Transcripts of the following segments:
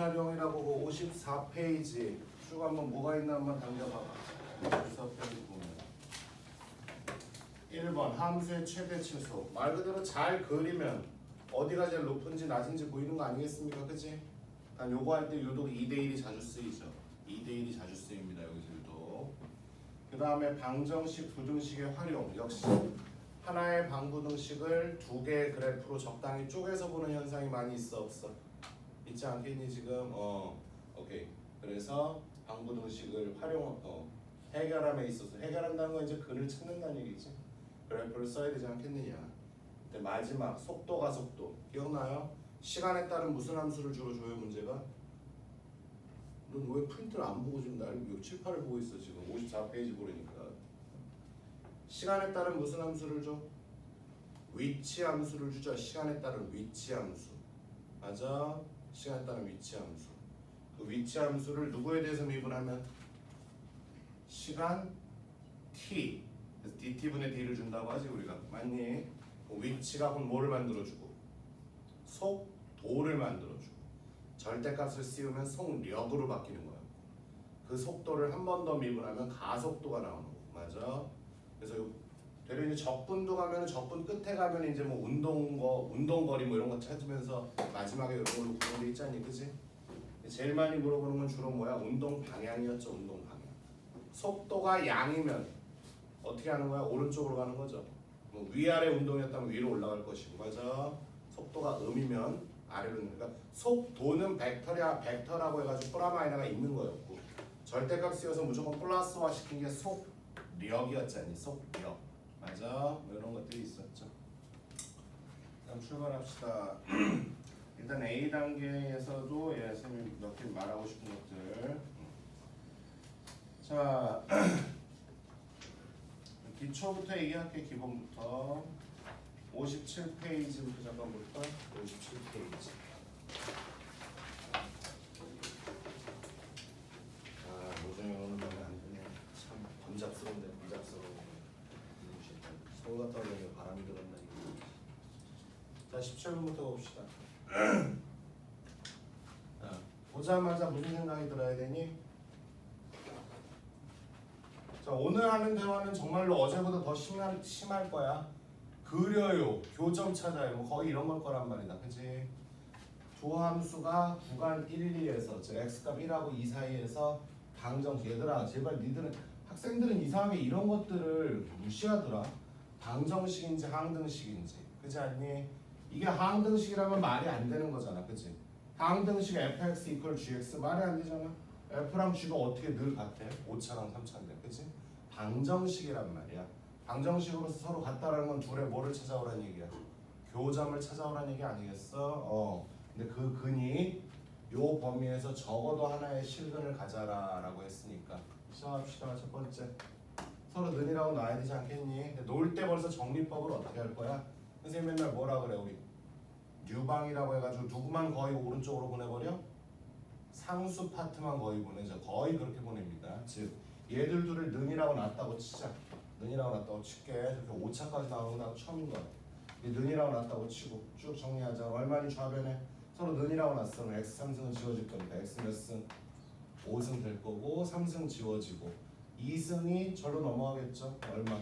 활용이라고 54페이지 쭉 한번 뭐가 있나 한번 당겨봐봐. 54페이지 보면 1번 함수의 최대 치수. 말 그대로 잘 그리면 어디가 제일 높은지 낮은지 보이는 거 아니겠습니까? 그치? 난 요거 할 때 유독 2대1이 자주 쓰이죠. 2대1이 자주 쓰입니다. 여기서 유독. 그 다음에 방정식, 부등식의 활용. 역시 하나의 방부등식을 두 개의 그래프로 적당히 쪼개서 보는 현상이 많이 있어 없어? 있지 않겠니 지금? 오케이. 그래서 방부등식을 해결함에 있어서 해결한다는 건 이제 근을 찾는다는 얘기지. 그래프를 써야 되지 않겠느냐. 근데 마지막 속도가 속도 기억나요? 시간에 따른 무슨 함수를 주로 줘요 문제가? 넌 왜 프린트를 안 보고 지금 날 6, 7, 8을 보고 있어 지금 54페이지 보려니까. 시간에 따른 무슨 함수를 줘? 위치 함수를 주죠. 시간에 따른 위치 함수. 맞아. 시간에 따른 위치 함수. 그 위치 함수를 누구에 대해서 미분하면? 시간 t. 그래서 dt분의 d를 준다고 하지 우리가. 맞니? 그 위치가 그럼 뭐를 만들어주고? 속도를 만들어주고. 절대값을 씌우면 속력으로 바뀌는 거야. 그 속도를 한 번 더 미분하면 가속도가 나오는 거. 맞아. 그래서 되려 이제 적분도 가면 적분 끝에 가면 이제 뭐 운동거리 뭐 이런 거 찾으면서 마지막에 이런 걸로 구분돼 있잖니, 그지? 제일 많이 물어보는 건 주로 뭐야? 운동 방향이었죠, 운동 방향. 속도가 양이면 어떻게 하는 거야? 오른쪽으로 가는 거죠. 뭐 위아래 운동이었다면 위로 올라갈 것이고, 맞아? 속도가 음이면 아래로. 그러니까 속도는 벡터라고 해가지고 플라마이너가 있는 거였고, 절대값 씌워서 무조건 플러스화 시킨 게 속력이었잖니, 속력. 맞아. 뭐 이런 것들이 있었죠. 다음 출발합시다. 일단 A 단계에서도 선생님이 몇 개 말하고 싶은 것들. 자, 기초부터 얘기할게. 기본부터 57페이지부터 잠깐 볼까? 57페이지. 노정이 오늘 밤에 안 되네. 참 번잡스러운데 번잡스러워. 서울 갔다 오려면 바람이 들었나 이거. 자, 17분부터 봅시다. 보자마자 무슨 생각이 들어야 되니? 자, 오늘 하는 대화는 정말로 어제보다 더 심할 거야. 그려요, 교점 찾아요, 뭐 거의 이런 걸 거란 말이다, 그치? 두 함수가 구간 1, 2에서 즉 x값 1하고 2 사이에서 방정식. 얘들아 제발 니들은 학생들은 이상하게 이런 것들을 무시하더라. 방정식인지 항등식인지, 그렇지 않니? 이게 항등식이라면 말이 안 되는 거잖아, 그치? 항등식 fx equal gx 말이 안 되잖아. f랑 g가 어떻게 늘 같아? 오차랑 삼차인데, 그치? 방정식이란 말이야. 방정식으로서 서로 같다라는 건 둘의 뭐를 찾아오라는 얘기야? 교점을 찾아오라는 얘기 아니겠어? 근데 그 근이 요 범위에서 적어도 하나의 실근을 가져라라고 했으니까 시작합시다. 첫 번째, 서로 는이라고 놔야 되지 않겠니? 놓을 때 벌써 정리법을 어떻게 할 거야? 선생님 맨날 뭐라 그래 우리? 뉴방이라고 해가지고 누구만 거의 오른쪽으로 보내버려? 상수 파트만 거의 보내죠. 거의 그렇게 보냅니다. 즉 얘들 둘을 는이라고 놨다고 치자. 는이라고 놨다고 칠게. 저렇게 5차까지 나오는 건 처음인 거야. 는이라고 놨다고 치고 쭉 정리하자. 얼마니 좌변에 서로 는이라고 놨으면 x 3승은 지워질 겁니다. x 몇 승? 5승 될 거고 3승 지워지고 2승이 절로 넘어가겠죠. 얼마?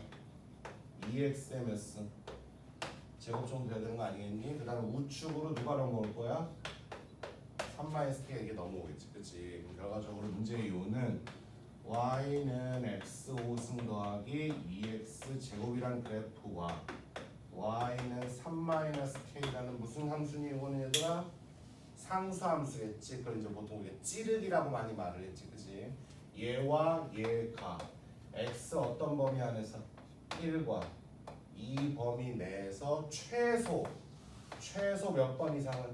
2x에 몇 승? 제곱 정도 돼야 되는 거 아니겠니? 그 다음에 우측으로 누가 넘어올 거야? 3-k가 이게 넘어오겠지, 그치? 그럼 결과적으로 문제의 이유는 y는 x 5승 더하기 2x 제곱이란 그래프와 y는 3-k라는 무슨 함수니? 이거는 얘들아 상수함수겠지. 그걸 이제 보통 우리가 찌르기라고 많이 말을 했지, 그치? 얘와 얘가 x 어떤 범위 안에서 1과 이 범위 내에서 최소 몇 번 이상은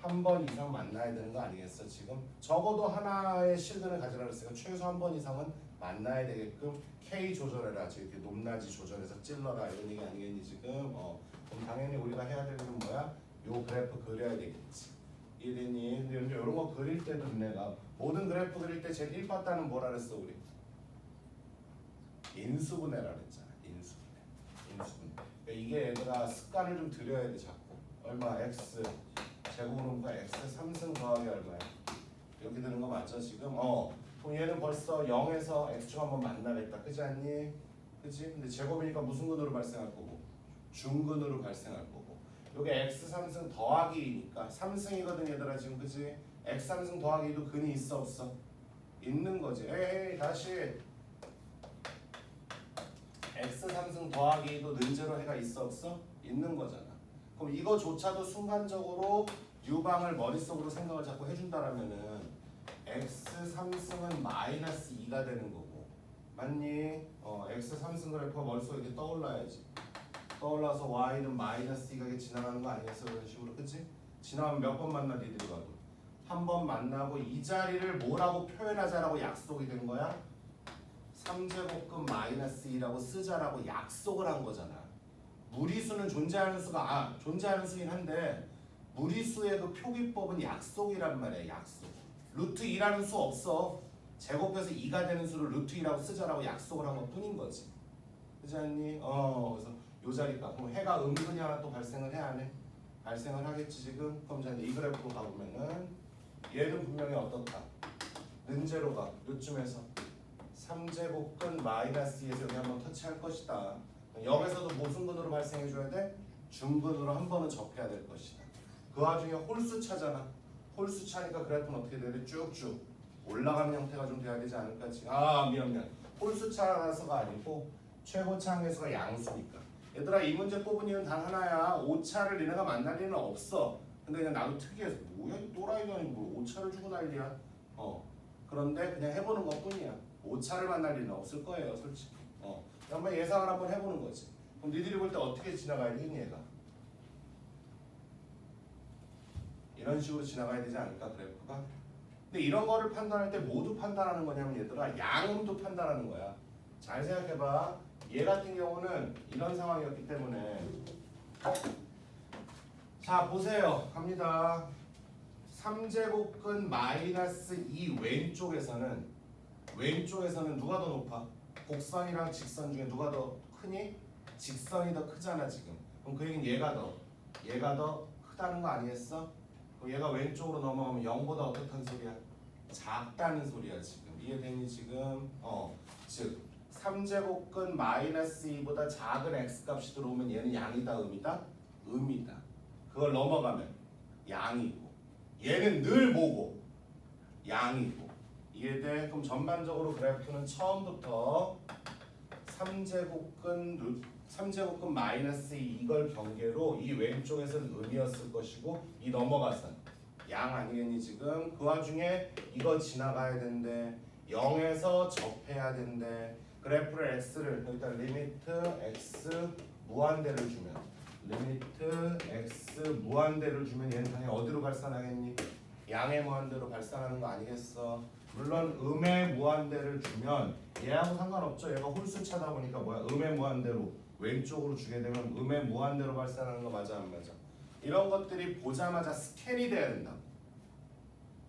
한 번 이상 만나야 되는 거 아니겠어? 지금 적어도 하나의 실근을 가지라 그랬으니까 최소 한 번 이상은 만나야 되게끔 K 조절해라. 즉 이렇게 높낮이 조절해서 찔러라 이런 얘기 아니겠니 지금? 그럼 당연히 우리가 해야 될 일은 뭐야? 요 그래프 그려야 되겠지. 이해되니? 근데 이런 거 그릴 때도 내가 모든 그래프 그릴 때 제일 1파다는 뭐라 그랬어 우리? 인수분해라 그랬잖아. 인수분해. 그러니까 이게 얘들아 습관을 좀 들여야 돼 자꾸. 얼마? x 제곱으로니까 x 3승 더하기 얼마야? 여기 드는 거 맞죠 지금? 그럼 얘는 벌써 0에서 x축 한번 만나겠다. 그지 않니? 그지? 근데 제곱이니까 무슨 근으로 발생할 거고? 중근으로 발생할 거고. 여기 x 3승 더하기 2니까 3승이거든 얘들아 지금. 그지? x 3승 더하기 2도 근이 있어 없어? 있는 거지. 에이 다시 x 3승 더하기 2도 는제로 해가 있어 없어? 있는 거잖아. 그럼 이거조차도 순간적으로 유방을 머릿속으로 생각을 자꾸 해준다라면은 x 3승은 마이너스 2가 되는 거고 맞니? x 3승 그래프가 머릿속에 이렇게 떠올라야지. 떠올라서 y는 마이너스 2가 지나가는 거 아니겠어? 그런 식으로. 그치? 지나가면 몇 번 만나 니들이 봐도 한 번 만나고 이 자리를 뭐라고 표현하자라고 약속이 된 거야? 3제곱근 마이너스 2라고 쓰자라고 약속을 한 거잖아. 무리수는 존재하는 수가 존재하는 수긴 한데 무리수의 그 표기법은 약속이란 말이야. 약속. 루트 2라는 수 없어. 제곱해서 2가 되는 수를 루트 2라고 쓰자라고 약속을 한 것 뿐인 거지. 그렇지 않니? 그래서 요 자리가 그럼 해가 은근히 하나 또 발생을 해 안 해? 발생을 하겠지 지금. 그럼 이제 이 그래프로 가보면은 얘는 분명히 어떻다? 는제로가 요쯤에서 3제곱근 마이너스 2에서 여기 한번 터치할 것이다. 여기서도 무슨 근으로 발생해줘야 돼? 중근으로 한 번은 접해야 될 것이다. 그 와중에 홀수차잖아. 홀수차니까 그래프는 어떻게 돼야 돼? 쭉쭉 올라가는 형태가 좀 돼야 되지 않을까 지금. 미안. 홀수차라서가 아니고 최고차 항계수가 양수니까. 얘들아 이 문제 뽑은 이유는 단 하나야. 5차를 니네가 만날 일은 없어. 근데 그냥 나도 특이해서 뭐야 이 또라이가 뭐 5차를 주고 난리야. 그런데 그냥 해보는 것 뿐이야. 5차를 만날 일은 없을 거예요 솔직히. 한번 예상을 한번 해보는 거지. 그럼 니들이 볼 때 어떻게 지나가야 되니 얘가? 이런 식으로 지나가야 되지 않을까 그래프가? 근데 이런 거를 판단할 때 모두 판단하는 거냐면 얘들아 양음도 판단하는 거야. 잘 생각해봐. 얘 같은 경우는 이런 상황이었기 때문에 자 보세요. 갑니다. 3제곱근 마이너스 2 왼쪽에서는 누가 더 높아? 곡선이랑 직선 중에 누가 더 크니? 직선이 더 크잖아 지금. 그럼 그 얘기는 얘가 더 크다는 거 아니겠어? 그럼 얘가 왼쪽으로 넘어가면 0보다 어떻다는 소리야? 작다는 소리야 지금. 이해되니 지금? 즉 3제곱근 마이너스 2보다 작은 x값이 들어오면 얘는 양이다 음이다? 음이다. 그걸 넘어가면 양이고 얘는 늘 뭐고? 양이고. 이해돼? 그럼 전반적으로 그래프는 처음부터 3제곱근 마이너스 2 이걸 경계로 이 왼쪽에서는 음이었을 것이고 이 넘어가선 양 아니겠니 지금? 그 와중에 이거 지나가야 된대. 0에서 접해야 된대. 그래프를 x를 여기다 리미트 x 무한대를 주면 얘는 당연히 어디로 발산하겠니? 양의 무한대로 발산하는 거 아니겠어? 물론 음의 무한대를 주면 얘하고 상관없죠. 얘가 홀수차다 보니까 음의 무한대로 왼쪽으로 주게 되면 음의 무한대로 발산하는 거 맞아 안 맞아? 이런 것들이 보자마자 스캔이 돼야 된다고.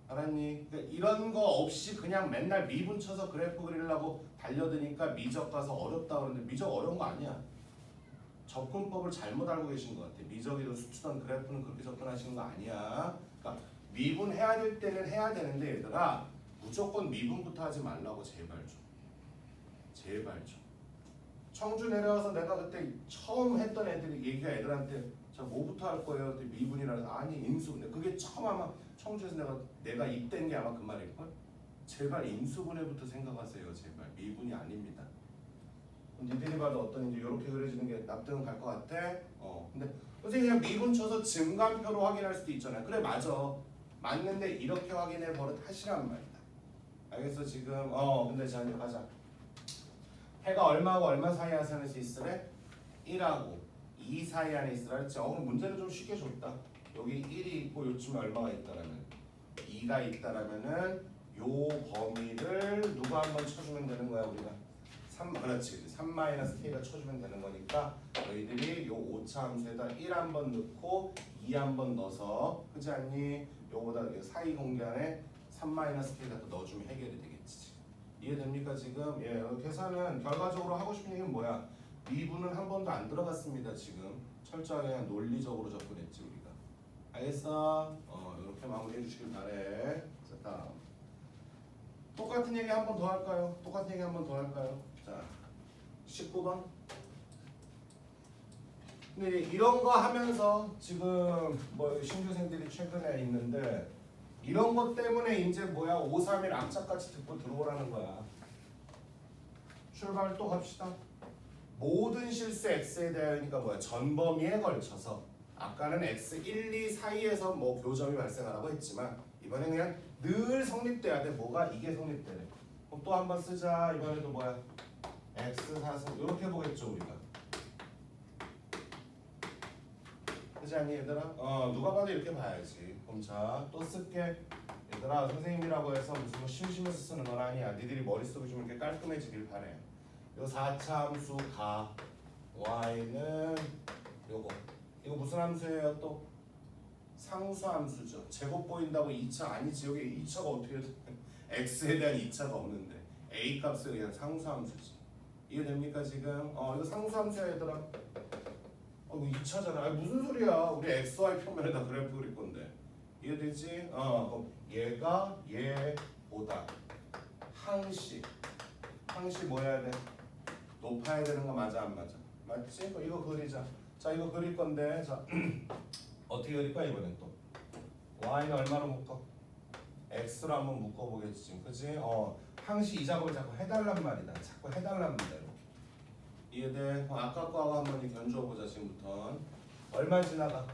알았니? 그러니까 이런 거 없이 그냥 맨날 미분 쳐서 그래프 그리려고 달려드니까 미적 가서 어렵다 그러는데 미적 어려운 거 아니야. 접근법을 잘못 알고 계신 것 같아. 미적이든 수치든 그래프는 그렇게 접근하시는 거 아니야. 그러니까 미분해야 될 때는 해야 되는데 얘들아 무조건 미분부터 하지 말라고 제발 좀. 청주 내려와서 내가 그때 처음 했던 애들이 얘기가 애들한테 자 뭐부터 할 거예요? 그때 미분이라서 아니 인수분해. 그게 처음 아마 청주에서 내가 입된 게 아마 그 말일걸? 제발 인수분해부터 생각하세요. 제발 미분이 아닙니다. 니들이 봐도 어떤 이제 이렇게 그려지는 게 납득은 갈 것 같아? 근데 선생님 그냥 미분 쳐서 증간표로 확인할 수도 있잖아요. 그래 맞아. 맞는데 이렇게 확인해 버릇 하시란 말이다. 알겠어 지금? 근데 자 이제 가자. 해가 얼마하고 얼마 사이에 할 수 있으래? 1하고 2 사이 안에 있으라 그랬지. 그럼 문제는 좀 쉽게 줬다. 여기 1이 있고 요쯤에 얼마가 있다라면 2가 있다라면은 요 범위를 누가 한번 쳐주면 되는 거야 우리가. 3 3-k가 쳐주면 되는 거니까 너희들이 요 오차 함수에다 1 한번 넣고 2 한번 넣어서 그렇지 않니? 요거다 사이 공간에 3-k가 또 넣어주면 해결이 되겠지. 이해됩니까 지금? 예, 계산은 결과적으로 하고 싶은 얘기는 뭐야? 미분은 한 번도 안 들어갔습니다 지금. 철저하게 그냥 논리적으로 접근했지 우리가. 알겠어? 이렇게 마무리해 주시길 바래. 자, 다음. 똑같은 얘기 한 번 더 할까요? 똑같은 얘기 한 번 더 할까요? 자, 19번. 근데 이런 거 하면서 지금 뭐 신규생들이 최근에 있는데 이런 것 때문에 이제 뭐야 5, 3일 악착같이 듣고 들어오라는 거야. 출발 또 갑시다. 모든 실수 x에 대하여니까 뭐야 전범위에 걸쳐서 아까는 x 1, 2 사이에서 뭐 교점이 발생하라고 했지만 이번엔 그냥 늘 성립돼야 돼. 뭐가 이게 성립되네. 그럼 또 한 번 쓰자. 이번에도 뭐야 x 4승 이렇게 보겠죠 우리가. 그렇지 않니 얘들아? 누가 봐도 이렇게 봐야지. 그럼 자 또 쓸게. 얘들아 선생님이라고 해서 무슨 뭐 심심해서 쓰는 건 아니야. 니들이 머릿속이 좀 이렇게 깔끔해지길 바래. 요 4차 함수 가 y는 요거 이거 무슨 함수예요 또? 상수 함수죠. 제곱 보인다고 2차 아니지. 여기 2차가 어떻게 돼? x에 대한 2차가 없는데 a 값에 의한 상수 함수지. 이해됩니까 지금? 이거 상수 함수야 얘들아. 이거 2차잖아. 아니 무슨 소리야. 우리 xy 표면에다 그래프 그릴 건데. 이해되지? 그럼 얘가 얘보다 항시 뭐 해야 돼? 높아야 되는 거 맞아 안 맞아? 맞지? 그럼 이거 그리자. 자 이거 그릴 건데 자 어떻게 그릴 거야 이번엔 또? y는 얼마로 묶어? x로 한번 묶어보겠지 지금 그치? 항시 이 작업을 자꾸 해달란 말이다. 자꾸 해달란 말이다. 이해돼? 아까 거하고 한번 견주어보자 지금부터. 얼마 지나가?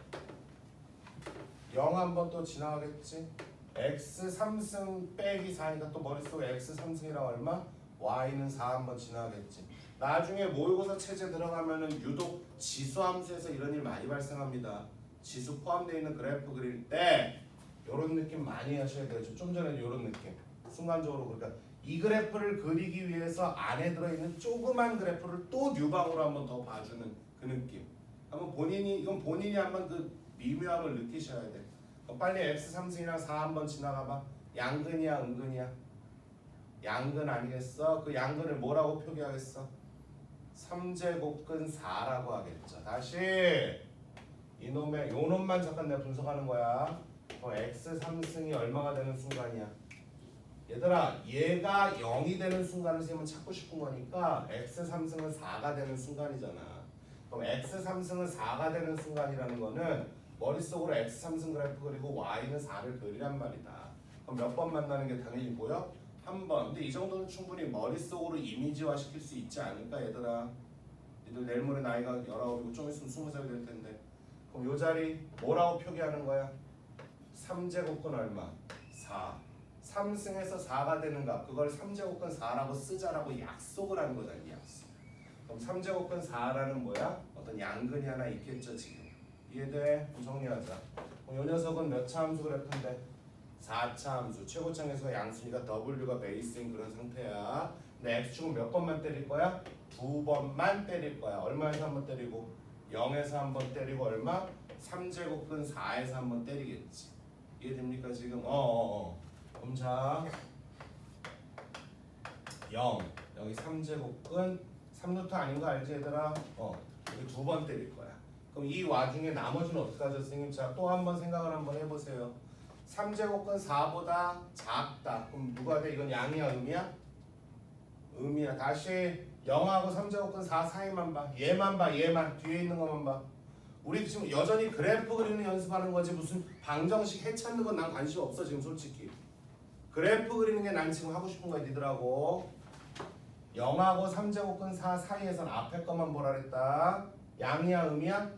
0 한번 또 지나가겠지? x 3승 빼기 4니까 또 머릿속에 x 3승이랑 얼마? y는 4 한번 지나가겠지. 나중에 모의고사 체제 들어가면은 유독 지수 함수에서 이런 일 많이 발생합니다. 지수 포함되어 있는 그래프 그릴 때 이런 느낌 많이 하셔야 돼요. 좀 전에 이런 느낌. 순간적으로 그러니까 이 그래프를 그리기 위해서 안에 들어있는 조그만 그래프를 또 뉴방으로 한번 더 봐주는 그 느낌. 한번 이건 본인이 한번 그 미묘함을 느끼셔야 돼. 빨리 x 3승이랑 4 한번 지나가봐. 양근이야 은근이야? 양근 아니겠어? 그 양근을 뭐라고 표기하겠어? 3제곱근 4라고 하겠죠. 다시 요놈만 잠깐 내가 분석하는 거야. x 3승이 얼마가 되는 순간이야? 얘들아 얘가 0이 되는 순간을 선생님은 찾고 싶은 거니까 x 3승은 4가 되는 순간이잖아. 그럼 x 3승은 4가 되는 순간이라는 거는 머릿속으로 x 3승 그래프 그리고 y는 4를 그리란 말이다. 그럼 몇 번 만나는 게 당연히 보여? 한 번. 근데 이 정도는 충분히 머릿속으로 이미지화 시킬 수 있지 않을까 얘들아? 니들 내일 모레 나이가 19이고 좀 있으면 20살 될 텐데 그럼 요 자리 뭐라고 표기하는 거야? 3제곱근 얼마? 4. 3승에서 4가 되는 값 그걸 3제곱근 4라고 쓰자라고 약속을 하는 거잖아. 약속. 그럼 3제곱근 4라는 뭐야? 어떤 양근이 하나 있겠죠 지금. 이해돼? 그럼 정리하자. 요 녀석은 몇 차 함수 그래프인데? 4차 함수. 최고창에서 양수니까 W가 베이스인 그런 상태야. 근데 X축은 몇 번만 때릴 거야? 2번만 때릴 거야. 얼마에서 한 번 때리고? 0에서 한 번 때리고 얼마? 3제곱근 4에서 한 번 때리겠지. 이해됩니까 지금? 그럼 자 0 여기 3제곱근 3루트 아닌 거 알지 얘들아? 여기 2번 때릴 거야. 그럼 이 와중에 나머지는 어떻게 하죠 선생님? 자 또 한 번 생각을 한번 해보세요. 3제곱근 4보다 작다. 그럼 누가 돼? 이건 양이야 음이야? 음이야. 다시 0하고 3제곱근 4 사이만 봐. 얘만 봐. 얘만. 뒤에 있는 것만 봐. 우리 지금 여전히 그래프 그리는 연습하는 거지 무슨 방정식 해 찾는 건 난 관심 없어 지금 솔직히. 그래프 그리는 게 난 지금 하고 싶은 거야 니들하고. 0하고 3제곱근 4 사이에선 앞에 것만 보라 그랬다. 양이야 음이야?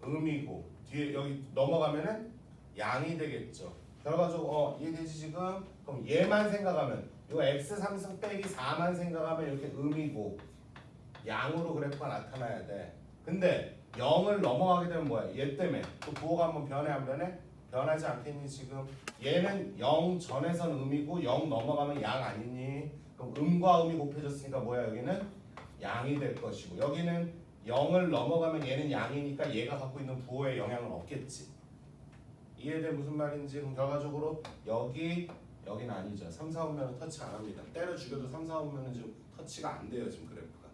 음이고 뒤에 여기 넘어가면은 양이 되겠죠. 결과적으로 이해되지 지금? 그럼 얘만 생각하면 요 x 3승 빼기 4만 생각하면 이렇게 음이고 양으로 그래프가 나타나야 돼. 근데 0을 넘어가게 되면 뭐야? 얘 때문에 또 부호가 한번 변해 안 변해? 변하지 않겠니 지금? 얘는 0 전에선 음이고 0 넘어가면 양 아니니? 그럼 음과 음이 곱해졌으니까 뭐야 여기는? 양이 될 것이고 여기는 0을 넘어가면 얘는 양이니까 얘가 갖고 있는 부호에 영향은 없겠지. 이해돼 무슨 말인지? 그럼 결과적으로 여긴 아니죠. 3, 4, 5면은 터치 안 합니다. 때려 죽여도 3, 4, 5면은 지금 터치가 안 돼요 지금 그래프가.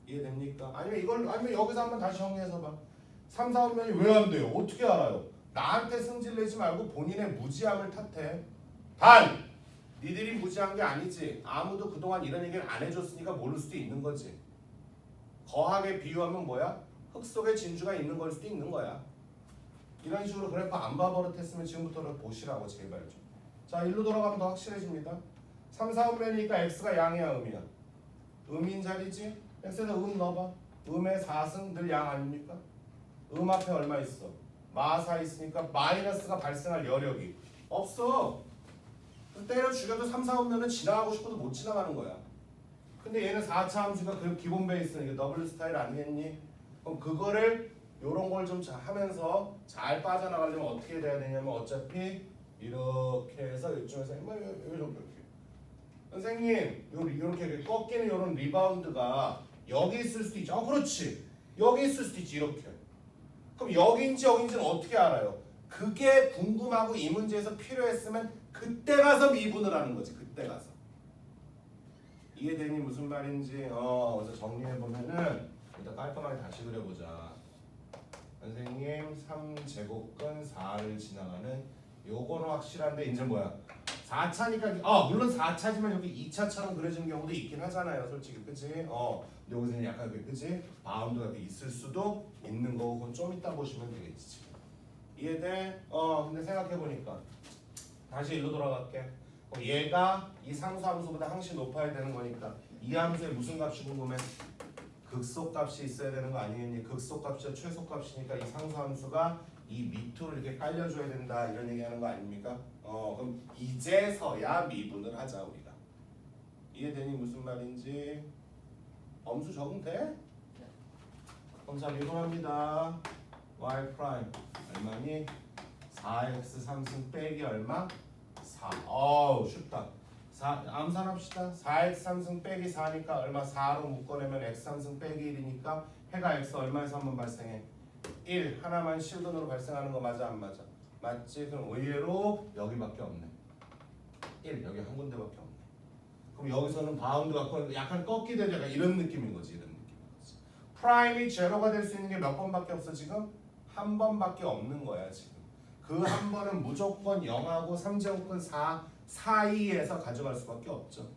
이해됩니까? 아니면 여기서 한번 다시 정리해서 봐. 3, 4, 5면이 왜 안 돼요? 어떻게 알아요? 나한테 승질내지 말고 본인의 무지함을 탓해. 단 니들이 무지한 게 아니지. 아무도 그동안 이런 얘기를 안 해줬으니까 모를 수도 있는 거지. 거하게 비유하면 뭐야? 흙 속에 진주가 있는 걸 수도 있는 거야. 이런 식으로 그래프 안 봐버릇했으면 지금부터 보시라고 제발 좀. 자, 일로 돌아가면 더 확실해집니다. 3, 4분면이니까 x가 양이야 음이야? 음인 자리지? x에다 음 넣어봐. 음의 4승 늘 양 아닙니까? 음 앞에 얼마 있어? 마4 있으니까 마이너스가 발생할 여력이 없어. 때려 죽여도 3, 4분면은 지나가고 싶어도 못 지나가는 거야. 근데 얘는 4차 함수가 그 기본 베이스는 이게 더블 스타일 아니겠니? 그럼 그거를 요런 걸 좀 하면서 잘 빠져나가려면 어떻게 돼야 되냐면 어차피 이렇게 해서 이쪽에서 요 정도 이렇게. 선생님 요렇게 꺾이는 요런 리바운드가 여기 있을 수도 있지. 그렇지. 여기 있을 수도 있지. 이렇게. 그럼 여기인지 여기인지는 어떻게 알아요? 그게 궁금하고 이 문제에서 필요했으면 그때 가서 미분을 하는 거지. 그때 가서. 이해되니 무슨 말인지 그래서 정리해보면은 일단 깔끔하게 다시 그려보자. 선생님 3제곱근 4를 지나가는 요거는 확실한데 이제 뭐야 4차니까 물론 4차지만 여기 2차처럼 그려지는 경우도 있긴 하잖아요 솔직히 그치? 근데 여기서는 약간 그치? 바운드가 있을 수도 있는 거고 그건 좀 이따 보시면 되겠지 지금. 이해돼? 근데 생각해보니까 다시 일로 돌아갈게. 얘가 이 상수함수보다 항시 높아야 되는 거니까 이 함수에 무슨 값이 궁금해? 극소값이 있어야 되는 거 아니겠니? 극소값이야 최소값이니까 이 상수함수가 이 밑으로 이렇게 깔려줘야 된다 이런 얘기하는 거 아닙니까? 그럼 이제서야 미분을 하자 우리가. 이해되니 무슨 말인지? 엄수 적응돼? 그럼 자 미분합니다. y 프라임 얼마니? 4x 3승 빼기 얼마? 4. 쉽다. 암산합시다. 4x 3승 빼기 4니까 얼마? 4로 묶어내면 x 3승 빼기 1이니까 해가 x 얼마에서 한번 발생해? 1. 하나만 실근으로 발생하는 거 맞아 안 맞아? 맞지? 그럼 의외로 여기밖에 없네. 1. 여기 한 군데밖에 없네. 그럼 여기서는 바운드가 약간 꺾이는 약간 이런 느낌인 거지. 이런 느낌인 거지. 프라임이 제로가 될 수 있는 게 몇 번밖에 없어 지금? 한 번밖에 없는 거야 지금. 그 한 번은 무조건 0하고 3제곱근 4 사이에서 가져갈 수밖에 없죠.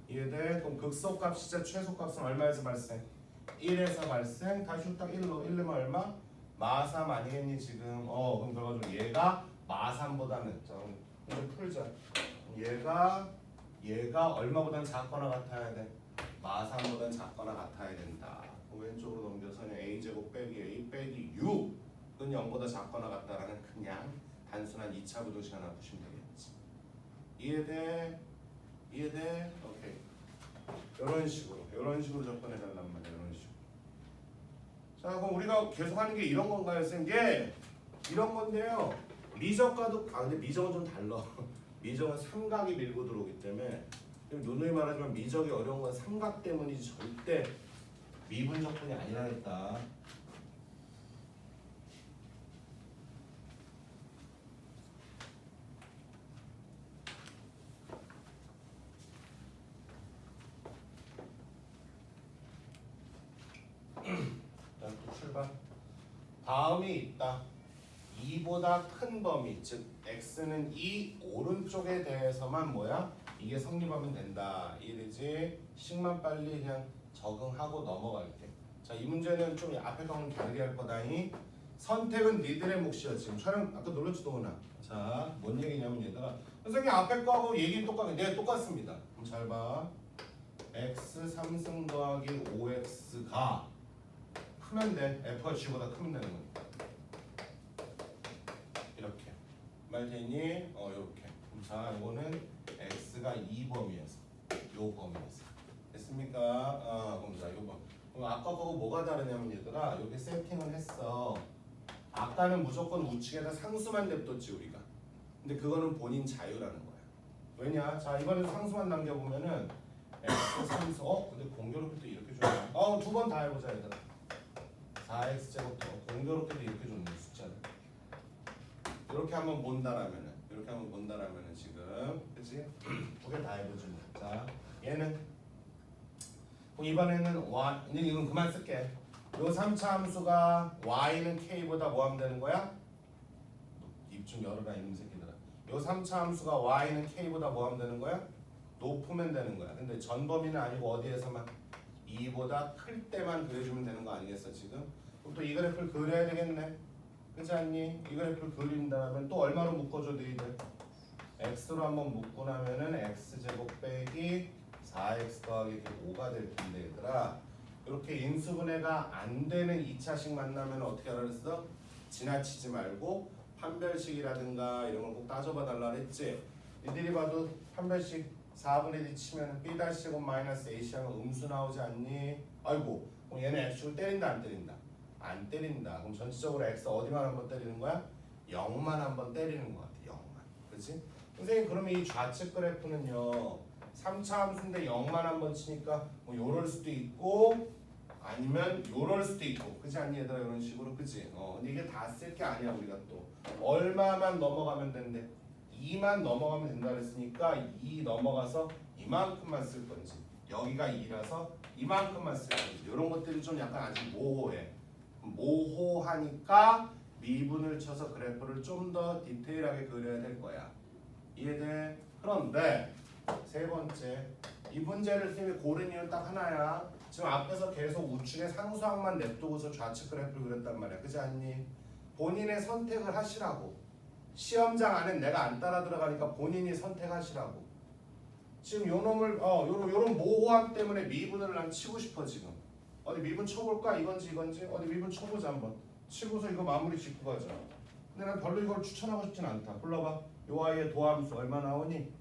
이해돼? 그럼 극소값이자 최소값은 얼마에서 발생? 1에서 발생. 다시 딱 1로 1르면 얼마? 마3 아니겠니 지금? 그럼 그래가지고 얘가 마3보다는 좀 풀자. 얘가 얼마보단 작거나 같아야 돼? 마3보단 작거나 같아야 된다. 왼쪽으로 넘겨서는 a제곱 빼기 a 빼기 6은 0보다 작거나 같다라는 그냥 단순한 2차 부등식 하나 보시면 되겠지. 이해돼? 이해돼? 오케이. 이런 식으로 접근해달란 말이야. 이런 식으로. 자, 그럼 우리가 계속 하는 게 이런 건가요, 선생님? 게 이런 건데요. 미적과도 근데 미적은 좀 달라. 미적은 삼각이 밀고 들어오기 때문에 누누이 말하지만 미적이 어려운 건 삼각 때문이지 절대 미분 적분이 아니라겠다. 자, 또 출발. 다음이 있다. 2보다 큰 범위, 즉 x는 이 오른쪽에 대해서만 뭐야? 이게 성립하면 된다. 이해되지? 식만 빨리 그냥 적응하고 넘어갈게. 자, 이 문제는 좀 앞에 거는 다르게 할 거다니. 선택은 니들의 몫이야. 지금 촬영 아까 놀랬지도 않아. 자, 뭔 얘기냐면 얘들아. 선생님 앞에 거하고 얘기 네, 똑같습니다. 그럼 잘 봐. x 3승 더하기 5x가 크면 돼. f가 g보다 크면 되는 거니까. 이렇게. 말 되니? 이렇게. 자, 이거는 x가 2범위에서 요 범위에서. 됐습니까? 그럼 자, 요거. 그럼 아까 거하고 뭐가 다르냐면 얘들아, 여기 세팅을 했어. 아까는 무조건 우측에다 상수만 냅뒀지 우리가. 근데 그거는 본인 자유라는 거야. 왜냐? 자, 이번에도 상수만 남겨보면은 x 상수. 근데 공교롭게도 이렇게 주네. 두 번 다 해보자 얘들아. 4x 제곱도 공교롭게도 이렇게 줬네 숫자를. 이렇게 한번 본다라면은 지금 그치? 두 개 다 해보지 뭐. 자, 얘는 그럼 이번에는 y 이제 이건 그만 쓸게. 요 3차 함수가 y는 k보다 뭐 하면 되는 거야? 입 좀 열어라 이놈 새끼들아. 요 3차 함수가 y는 k보다 뭐 하면 되는 거야? 높으면 되는 거야. 근데 전범위는 아니고 어디에서만 2보다 클 때만 그려주면 되는 거 아니겠어 지금? 그럼 또 이 그래프를 그려야 되겠네. 그렇지 않니? 이 그래프를 그린다면 또 얼마로 묶어줘 너희들? x로 한번 묶고 나면은 x제곱 빼기 4x 더하기 5가 될 텐데 얘들아, 이렇게 인수분해가 안 되는 2차식 만나면 어떻게 하라 그랬어? 지나치지 말고 판별식이라든가 이런 걸 꼭 따져봐 달라 그랬지. 니들이 봐도 판별식 4분의 1 치면 b-제곱 마이너스 ac 하면 음수 나오지 않니? 아이고, 그럼 얘는 x축을 때린다 안 때린다? 안 때린다. 그럼 전체적으로 x 어디만 한번 때리는 거야? 0만 한번 때리는 거 같아. 0만. 그렇지? 선생님 그러면 이 좌측 그래프는요 3차 함수인데 0만 한번 치니까 뭐 요럴 수도 있고 아니면 요럴 수도 있고, 그렇지 않니 얘들아? 이런 식으로. 그치? 근데 이게 다 쓸 게 아니야. 우리가 또 얼마만 넘어가면 된대? 2만 넘어가면 된다 그랬으니까 2 넘어가서 이만큼만 쓸 건지, 여기가 2라서 이만큼만 쓸 건지, 이런 것들이 좀 약간 아직 모호해. 모호하니까 미분을 쳐서 그래프를 좀 더 디테일하게 그려야 될 거야. 이해돼? 그런데 세 번째, 이 문제를 선생님이 고른 이유는 딱 하나야. 지금 앞에서 계속 우측에 상수항만 냅두고서 좌측 그래프를 그렸단 말이야. 그렇지 않니? 본인의 선택을 하시라고. 시험장 안에 내가 안 따라 들어가니까 본인이 선택하시라고. 지금 요 놈을 요런 모호함 때문에 미분을 난 치고 싶어 지금. 어디 미분 쳐볼까? 이건지 어디 미분 쳐보자 한번. 치고서 이거 마무리 짓고 가자. 근데 난 별로 이걸 추천하고 싶진 않다. 불러봐. 요 아이의 도함수 얼마 나오니?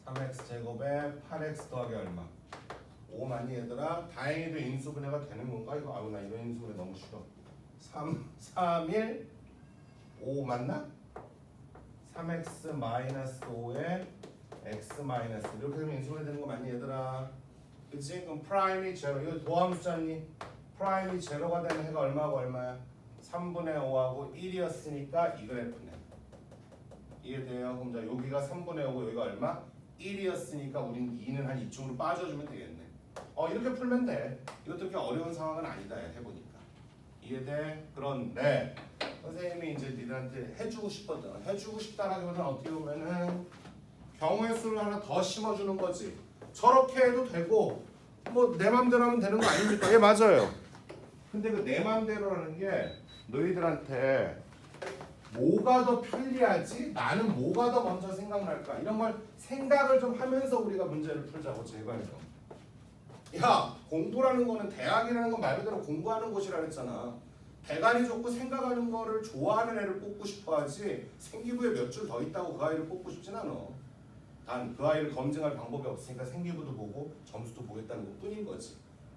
3x 제곱에 8x 더하기 얼마? 5만이 얘들아. 다행히도 인수분해가 되는 건가? 이거 아우 나 이런 인수분해 너무 싫어. 3, 1, 5 맞나? 3x 마이너스 5에 x 마이너스 이렇게 되면 인수분해 되는 거 맞니 얘들아? 그치? 그럼 프라임이 제로. 이거 도함수잖니? 프라임이 제로가 되는 해가 얼마하고 얼마야? 3분의 5하고 1이었으니까 이 그래프네. 이해돼요? 그럼 자 여기가 3분의 5고 여기가 얼마? 1이었으니까 우린 2는 한 이쪽으로 빠져주면 되겠네. 이렇게 풀면 돼. 이것도 그렇게 어려운 상황은 아니다 해보니까. 이해돼? 그런데 선생님이 이제 니들한테 해주고 싶거든. 해주고 싶다라기보다는 어떻게 보면은 경우의 수를 하나 더 심어주는 거지. 저렇게 해도 되고 뭐 내 맘대로 하면 되는 거 아닙니까? 예 맞아요. 근데 그 내 맘대로라는 게 너희들한테 뭐가 더 편리하지? 나는 뭐가 더 먼저 생각날까? 이런 걸 생각을 좀 하면서 우리가 문제를 풀자고 제발 좀. 야 공부라는 거는 대학이라는 건 말 그대로 공부하는 곳이라 그랬잖아. 대가리 좋고 생각하는 거를 좋아하는 애를 뽑고 싶어 하지 생기부에 몇 줄 더 있다고 그 아이를 뽑고 싶진 않아. 단 그 아이를 검증할 방법이 없으니까 생기부도 보고 점수도 보겠다는 것 뿐인 거지.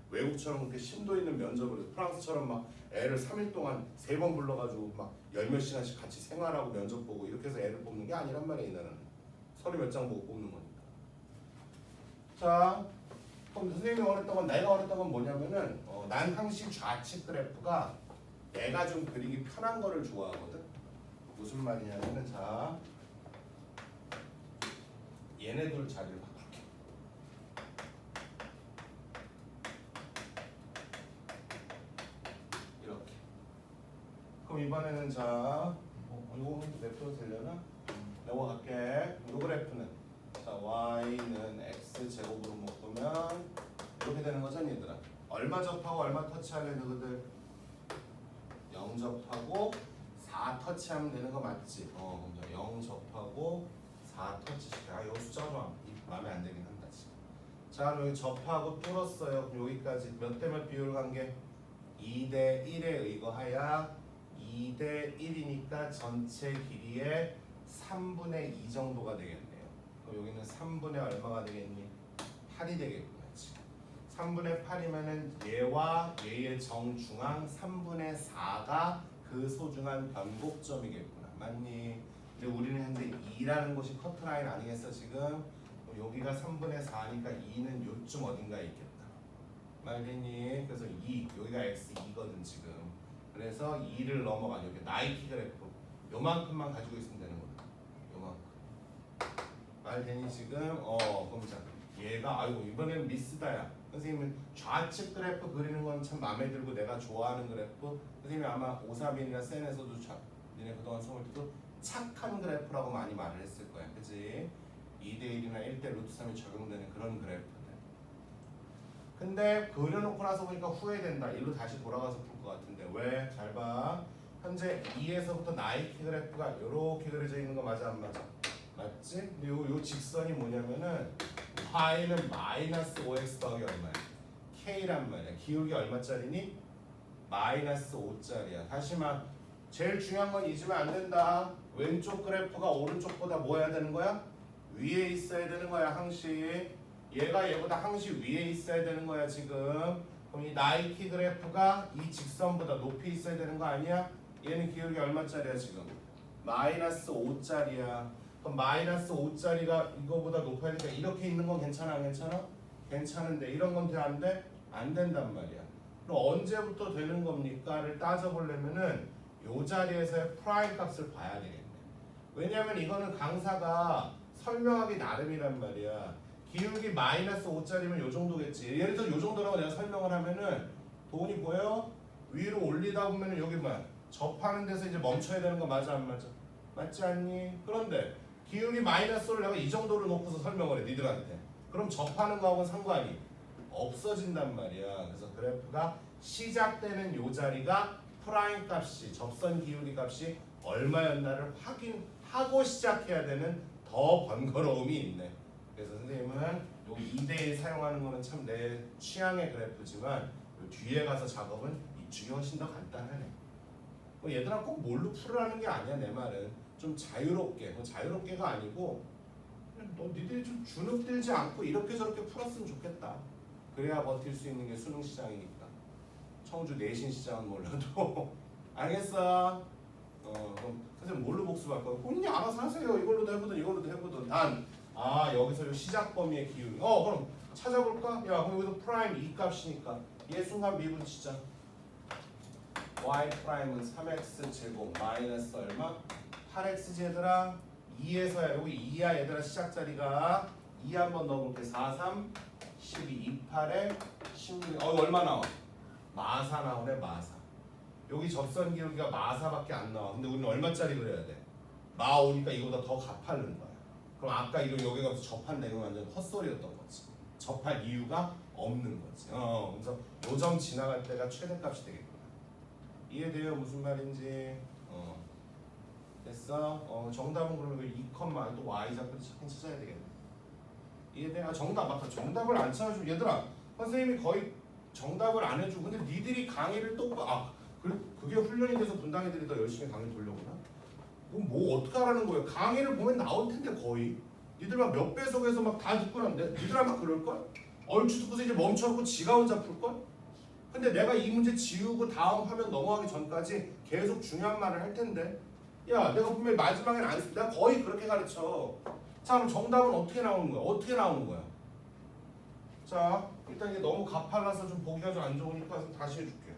외국처럼 그렇게 심도 있는 면접을, 프랑스처럼 막 애를 3일 동안 3번 불러가지고 막 10몇 시간씩 같이 생활하고 면접 보고 이렇게 해서 애를 뽑는 게 아니란 말이야. 이 나라는 서류 몇 장 보고 뽑는 거니까. 자 그럼 선생님이 원했던 건, 내가 원했던 건 뭐냐면은 난 항상 좌측 그래프가 내가 좀 그리기 편한 거를 좋아하거든. 무슨 말이냐면은 자 얘네들 자리를 바꿀게. 이렇게. 그럼 이번에는 자 이거 냅둬도 되려나? 넘어갈게. 요 그래프는 자 y는 x 제곱으로 묶으면 이렇게 되는 거잖아 얘들아. 얼마 접하고 얼마 터치하면 너희들 0 접하고 4 터치하면 되는 거 맞지? 0 접하고 4 터치시켜. 아, 이 숫자가 좀 마음에 안 들긴 한다 지금. 자, 여기 접하고 뚫었어요. 그럼 여기까지 몇 대 몇 비율 관계? 2대 1에 의거하여 2대 1이니까 전체 길이의 3분의 2 정도가 되겠네요. 그럼 여기는 3분의 얼마가 되겠니? 8이 되겠구나 지금. 3분의 8이면은 얘와 얘의 정중앙 3분의 4가 그 소중한 변곡점이겠구나. 맞니? 근데 우리는 현재 2라는 곳이 커트라인 아니겠어 지금? 여기가 3분의 4니까 2는 요쯤 어딘가에 있겠다. 말되니? 그래서 2, 여기가 x2거든 지금. 그래서 2를 넘어가. 여기 나이키 그래프 요만큼만 가지고 있으면 되는 거다. 요만큼. 말되니 지금? 그럼 자 얘가 아이고 이번에는 미스다야. 선생님은 좌측 그래프 그리는 건 참 마음에 들고 내가 좋아하는 그래프. 선생님이 아마 오사빈이나 센에서도 니네 그동안 수업할 때도 착한 그래프라고 많이 말을 했을 거야. 그치? 2대1이나 1대 루트 3이 적용되는 그런 그래프들. 근데 그려놓고 나서 보니까 후회된다. 일로 다시 돌아가서 풀 것 같은데 왜? 잘 봐. 현재 2에서부터 나이키 그래프가 이렇게 그려져 있는 거 맞아 안 맞아? 맞지? 근데 요 직선이 뭐냐면은 y는 마이너스 5x 더하기 얼마야? k란 말이야. 기울기 얼마짜리니? 마이너스 5짜리야. 다시 말 제일 중요한 건 잊으면 안 된다. 왼쪽 그래프가 오른쪽보다 뭐 해야 되는 거야? 위에 있어야 되는 거야. 항시 얘가 얘보다 항시 위에 있어야 되는 거야 지금. 그럼 이 나이키 그래프가 이 직선보다 높이 있어야 되는 거 아니야? 얘는 기울기 얼마짜리야 지금? 마이너스 5짜리야. 그럼 마이너스 5짜리가 이거보다 높아야 되니까 이렇게 있는 건 괜찮아 안 괜찮아? 괜찮은데 이런 건 돼 안 돼? 안 된단 말이야. 그럼 언제부터 되는 겁니까?를 따져보려면은 요 자리에서의 프라임 값을 봐야 되겠네. 왜냐면 이거는 강사가 설명하기 나름이란 말이야. 기울기 마이너스 5짜리면 요 정도겠지. 예를 들어 요 정도라고 내가 설명을 하면은 돈이 보여? 위로 올리다 보면은 여기 뭐야? 접하는 데서 이제 멈춰야 되는 거 맞아 안 맞아? 맞지 않니? 그런데 기울기 마이너스를 내가 이 정도로 놓고서 설명을 해 니들한테. 그럼 접하는 거하고는 상관이 없어진단 말이야. 그래서 그래프가 시작되는 요 자리가 프라임 값이 접선 기울기 값이 얼마였나를 확인하고 시작해야 되는 더 번거로움이 있네. 그래서 선생님은 요 2대1 사용하는 거는 참 내 취향의 그래프지만 요 뒤에 가서 작업은 이쪽이 훨씬 더 간단하네. 뭐 얘들아 꼭 뭘로 풀으라는 게 아니야. 내 말은 좀 자유롭게, 뭐 자유롭게가 아니고 너 니들이 좀 주눅들지 않고 이렇게 저렇게 풀었으면 좋겠다. 그래야 버틸 수 있는 게 수능 시장이니까. 청주 내신 시장은 몰라도 알겠어? 그럼 선생님 뭘로 복습할 거야? 본인이 알아서 하세요. 이걸로도 해보든 이걸로도 해보든. 단 여기서 요 시작 범위의 기울기. 그럼 찾아볼까? 야 그럼 여기서 프라임 2 값이니까 얘 순간 미분치자. y 프라임은 3x 제곱 마이너스 얼마? 8x 얘들아 2에서야 여기 2야 얘들아 시작 자리가 2 한번 넣어볼게. 4, 3, 12, 2, 8에 16. 얼마 나와? 마사 나오네 마사. 여기 접선 기울기가 마사밖에 안 나와. 근데 우리는 얼마짜리 그려야 돼? 마 오니까 이거보다 더 가파른 거야. 그럼 아까 이거 여기 가서 접한다 이건 완전 헛소리였던 거지. 접할 이유가 없는 거지. 그래서 요점 지나갈 때가 최대값이 되겠구나. 이해돼요? 무슨 말인지? 됐어? 정답은 그러면 2, 또 y 좌표를 찾긴 찾아야 되겠네. 이해돼? 정답 맞다. 정답을 안 찾아주고 얘들아 선생님이 거의 정답을 안 해주고 근데 니들이 강의를 그게 훈련이 돼서 분당이들이 더 열심히 강의 돌려구나. 뭐 어떻게 하라는 거예요? 강의를 보면 나올 텐데 거의 니들 막 몇 배속에서 막 다 듣고 나는데 니들 아마 그럴걸? 얼추 듣고서 이제 멈춰놓고 지가 혼자 풀걸? 근데 내가 이 문제 지우고 다음 화면 넘어가기 전까지 계속 중요한 말을 할 텐데 야 내가 분명히 마지막엔 안 했어. 내가 거의 그렇게 가르쳐. 자 그럼 정답은 어떻게 나오는 거야? 어떻게 나오는 거야? 자 일단 이게 너무 가팔라서 좀 보기가 좀 안 좋으니까 다시 해줄게.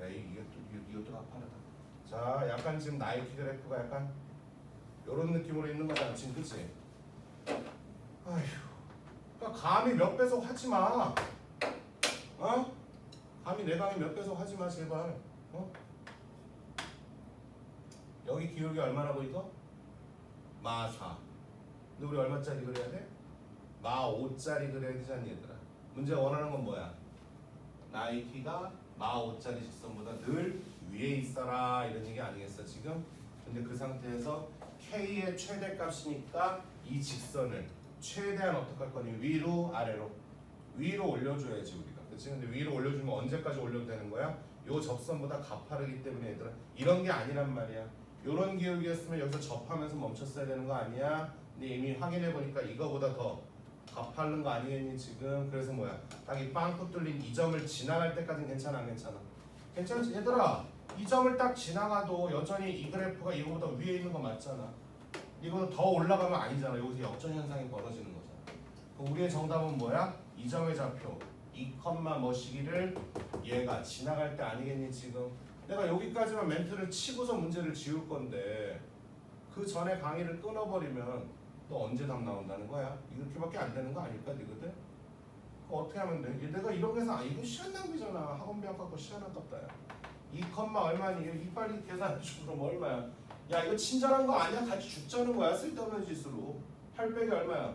에이 이것도 가파르다. 자 약간 지금 나이키 그래프가 약간 요런 느낌으로 있는 거잖아 지금 그치? 아휴 그러니까 감히 몇 배속 하지 마. 감히 내 감히 몇 배속 하지 마 제발. 여기 기울기 얼마라고 이거? 마 4. 근데 우리 얼마짜리 그려야 돼? 마 5짜리 그려야 되잖니 얘들아. 문제 원하는 건 뭐야? 나이키가 마 5짜리 직선보다 늘 위에 있어라 이런 얘기 아니겠어 지금? 근데 그 상태에서 K의 최대값이니까 이 직선을 최대한 어떻게 할 거니? 위로 아래로? 위로 올려줘야지 우리가. 그치? 근데 위로 올려주면 언제까지 올려도 되는 거야? 요 접선보다 가파르기 때문에 얘들아 이런 게 아니란 말이야. 요런 기울기였으면 여기서 접하면서 멈췄어야 되는 거 아니야? 근데 이미 확인해 보니까 이거보다 더 가파른 거 아니겠니 지금? 그래서 뭐야? 딱 이 빵꾸 뚫린 이 점을 지나갈 때까지는 괜찮아 안 괜찮아? 괜찮지? 얘들아 이 점을 딱 지나가도 여전히 이 그래프가 이거보다 위에 있는 거 맞잖아. 이거보다 더 올라가면 아니잖아. 여기서 역전 현상이 벌어지는 거잖아. 그럼 우리의 정답은 뭐야? 이 점의 좌표 2, 뭐 시기를 얘가 지나갈 때 아니겠니 지금? 내가 여기까지만 멘트를 치고서 문제를 지울 건데 그 전에 강의를 끊어버리면 또 언제 답 나온다는 거야? 이렇게밖에 안 되는 거 아닐까 니거든? 어떻게 하면 돼? 내가 이런 거 해서 이거 시간 낭비잖아. 학원비 아깝고 시간 아깝다 야. 2, 얼마니? 이 빨리 계산해 줘. 그럼 얼마야? 야 이거 친절한 거 아니야? 같이 죽자는 거야. 쓸데없는 짓으로. 8 빼기 얼마야?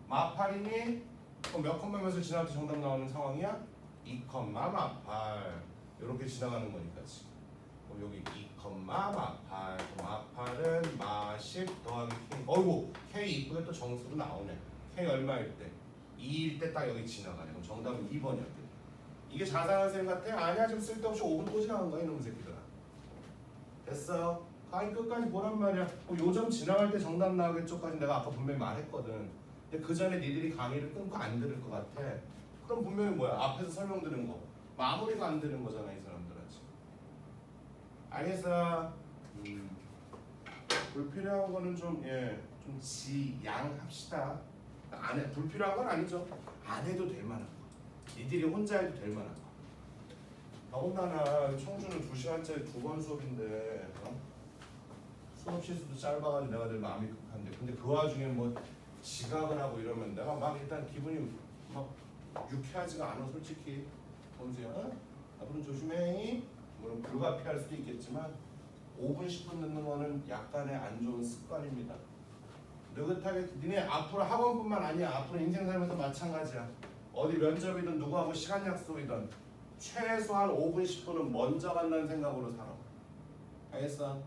마팔이니? 그럼 몇 컴마면서 지나갈 때 정답 나오는 상황이야? 2, 마팔 이렇게 지나가는 거니까 지금. 그럼 여기 2, 마팔. 마팔은 마10 더하기 K. 어이구 K 이쁘게 또 정수로 나오네. K 얼마일 때? 2일 때 딱 여기 지나가네. 그럼 정답은 2번이었대. 이게 자상한 쌤 같아? 아니야 지금 쓸데없이 5분 또 지나간 거야 이놈 새끼들아. 됐어. 아니 끝까지 보란 말이야. 요점 지나갈 때 정답 나오겠죠까지 내가 아까 분명히 말했거든. 근데 그 전에 니들이 강의를 끊고 안 들을 것 같아. 그럼 분명히 뭐야? 앞에서 설명드린 거 마무리가 안 되는 거잖아 이 사람들아 지금. 알겠어? 불필요한 거는 좀 지양합시다. 안 해. 불필요한 건 아니죠. 안 해도 될 만한 거. 니들이 혼자 해도 될 만한 거. 더군다나 청주는 2시간짜리 2번 수업인데 수업 시수도 짧아가지고 내가 늘 마음이 급한데 근데 그 와중에 뭐 지각을 하고 이러면 내가 막 일단 기분이 막 유쾌하지가 않아 솔직히. 범수야 앞으로 조심해. 물론 불가피할 수도 있겠지만 5분 10분 늦는 거는 약간의 안 좋은 습관입니다. 느긋하게 니네 앞으로 학원뿐만 아니야. 앞으로 인생 살면서 마찬가지야. 어디 면접이든 누구하고 시간 약속이든 최소한 5분 10분은 먼저 간다는 생각으로 살아. 알겠어?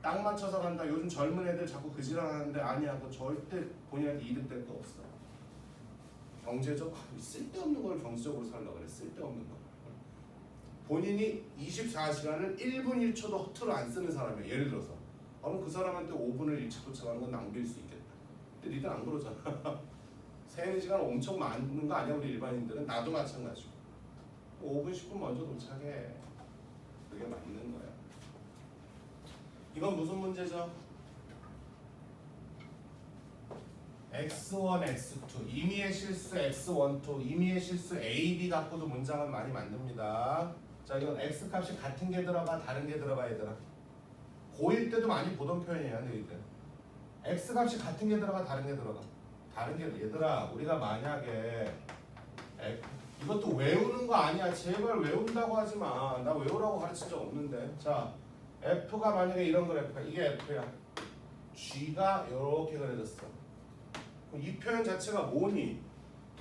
딱 맞춰서 간다. 요즘 젊은 애들 자꾸 그 지랄하는데 아니야. 그거 절대 본인한테 이득 될 거 없어. 경제적 쓸데없는 걸 경제적으로 살려고 그래. 쓸데없는 거. 본인이 24시간을 1분 1초도 허투루 안 쓰는 사람이야. 예를 들어서 그럼 그 사람한테 5분을 일찍 도착하는 건 낭비일 수 있겠다. 근데 니들 안 그러잖아. 3-4시간 엄청 많은 거 아니야 우리 일반인들은. 나도 마찬가지고 5분 10분 먼저 도착해. 그게 맞는 거야. 이건 무슨 문제죠? x1, x2 임의의 실수 x12 임의의 실수 a, b 갖고도 문장을 많이 만듭니다. 자 이건 x 값이 같은 게 들어가 다른 게 들어가 얘들아. 고1 때도 많이 보던 표현이야 너희들. x 값이 같은 게 들어가 다른 게 들어가. 다른 게 얘들아 우리가 만약에 이것도 외우는 거 아니야. 제발 외운다고 하지 마. 나 외우라고 가르친 적 없는데. 자 f가 만약에 이런 그래프야. 이게 f야. g가 이렇게 그려졌어. 이 표현 자체가 뭐니?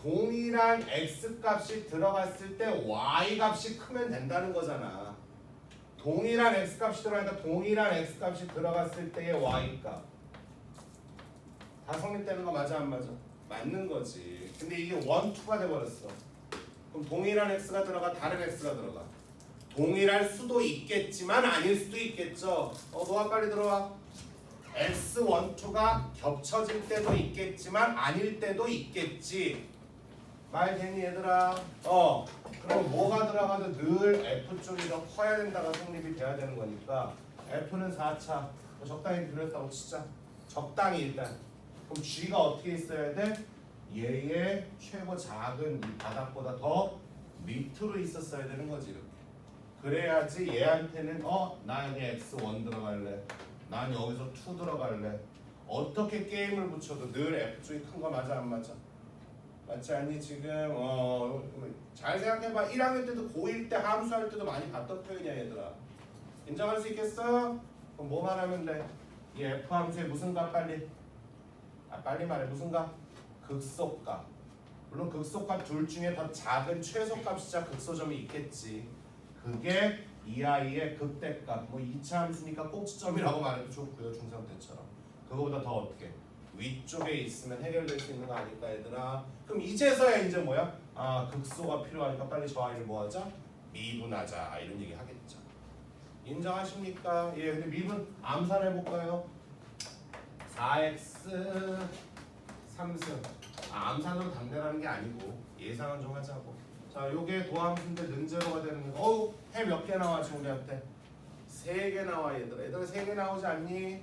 동일한 x 값이 들어갔을 때 y 값이 크면 된다는 거잖아. 동일한 x 값이 들어가니까 동일한 x 값이 들어갔을 때의 y 값. 다 성립되는 거 맞아 안 맞아? 맞는 거지. 근데 이게 1, 2가 돼버렸어. 그럼 동일한 x가 들어가 다른 x가 들어가. 동일할 수도 있겠지만 아닐 수도 있겠죠. 너가 빨리 들어와. x12가 겹쳐질 때도 있겠지만 아닐 때도 있겠지. 말 되니 얘들아? 그럼 뭐가 들어가도 늘 f 쪽이 더 커야 된다가 성립이 돼야 되는 거니까 f는 4차 적당히 그렸다고 치자. 적당히 일단. 그럼 g가 어떻게 있어야 돼? 얘의 최고 작은 이 바닥보다 더 밑으로 있었어야 되는 거지 이렇게. 그래야지 얘한테는 나 여기 x1 들어갈래. 난 여기서 2 들어갈래. 어떻게 게임을 붙여도 늘 F쪽이 큰 거 맞아 안 맞아? 맞지 않니 지금? 잘 생각해봐. 1학년 때도 고1 때 함수할 때도 많이 봤던 표현이야 얘들아. 인정할 수 있겠어? 그럼 뭐만 하면 돼? 이 F 함수의 무슨 값 빨리? 빨리 말해. 무슨 값? 극소값. 물론 극소값 둘 중에 더 작은 최소값이자 극소점이 있겠지. 그게 이 아이의 극대값. 2차 함수니까 꼭지점이라고 말해도 좋고요. 중3 때처럼. 그거보다 더 어떻게? 위쪽에 있으면 해결될 수 있는 거 아닐까 얘들아. 그럼 이제서야 이제 뭐야? 극소가 필요하니까 빨리 저 아이를 뭐 하자? 미분하자. 이런 얘기 하겠죠. 인정하십니까? 예, 근데 미분 암산해 볼까요? 4x 3승. 암산으로 답내라는 게 아니고 예상은 좀 하자고. 자, 요게 도함수인데 능제로가 되는 거. 해 몇 개 나와 지금 우리한테? 3개 나와 얘들아. 얘들아 3개 나오지 않니?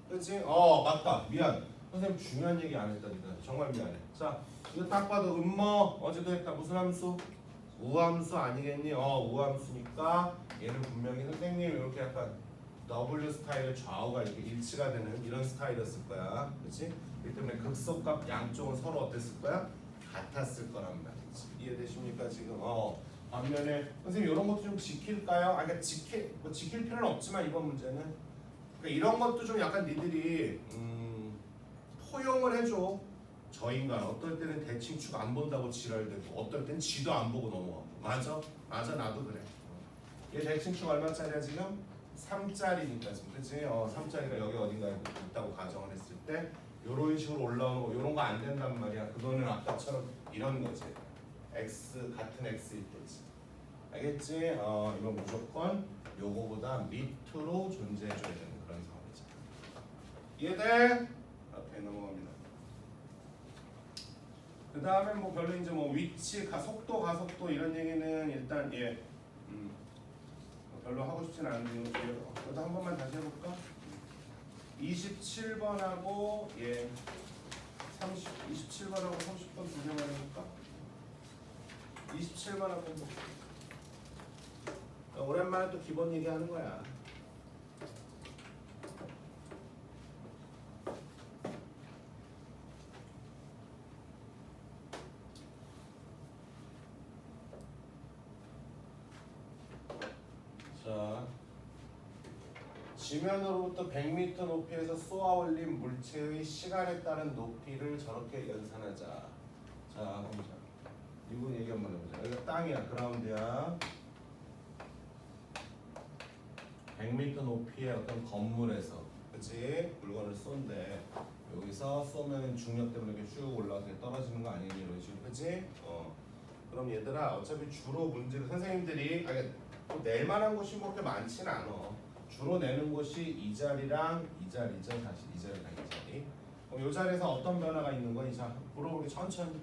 그렇지? 맞다. 미안. 선생님 중요한 얘기 안 했다. 정말 미안해. 자, 이거 딱 봐도 어제도 했다. 무슨 함수? 우함수 아니겠니? 우함수니까 얘는 분명히 선생님 이렇게 약간 W 스타일의 좌우가 이렇게 일치가 되는 이런 스타일이었을 거야. 그렇지? 이 때문에 극소값 양쪽은 서로 어땠을 거야? 같았을 거란 말이지. 이해되십니까 지금? 반면에 선생님 이런 것도 좀 지킬까요? 그러니까 지킬 필요는 없지만 이번 문제는 그러니까 이런 것도 좀 약간 니들이 포용을 해줘. 저 인간 어떨 때는 대칭축 안 본다고 지랄되고 어떨 땐 지도 안 보고 넘어가고. 맞아 나도 그래. 얘 대칭축 얼마짜리야 지금? 3짜리니까 지금 그치? 3짜리가 여기 어딘가에 있다고 가정을 했을 때 요런 식으로 올라오는 거 요런 거 안 된단 말이야. 그거는 아까처럼 이런 거지. x 같은 x일 때지. 알겠지? 이건 무조건 요거보다 밑으로 존재해줘야 되는 그런 상황이지. 이해돼? 앞에 넘어갑니다. 그 다음에 뭐 별로 이제 뭐 위치, 속도, 가속도 이런 얘기는 일단 별로 하고 싶진 않은데 이것도 한 번만 다시 해볼까? 27번하고 27번하고 30번 두 개만 해볼까? 27번하고 오랜만에 또 기본 얘기하는 거야. 자, 지면으로부터 100m 높이에서 쏘아 올린 물체의 시간에 따른 높이를 저렇게 연산하자. 자, 보자. 이분 얘기 한번 해보자. 여기가 땅이야, 그라운드야. 100m 높이의 어떤 건물에서, 그치? 물건을 쏜대. 여기서 쏘면 중력 때문에 이렇게 쭉 올라가서 떨어지는 거 아니니 이런 식으로, 그치? 그럼 얘들아, 어차피 주로 문제를 선생님들이 낼 만한 곳이 뭐 그렇게 많진 않아. 주로 내는 곳이 이 자리랑 이 자리죠. 다시 이 자리랑 이 자리. 그럼 이 자리에서 어떤 변화가 있는 거니? 자, 물어보기 천천히.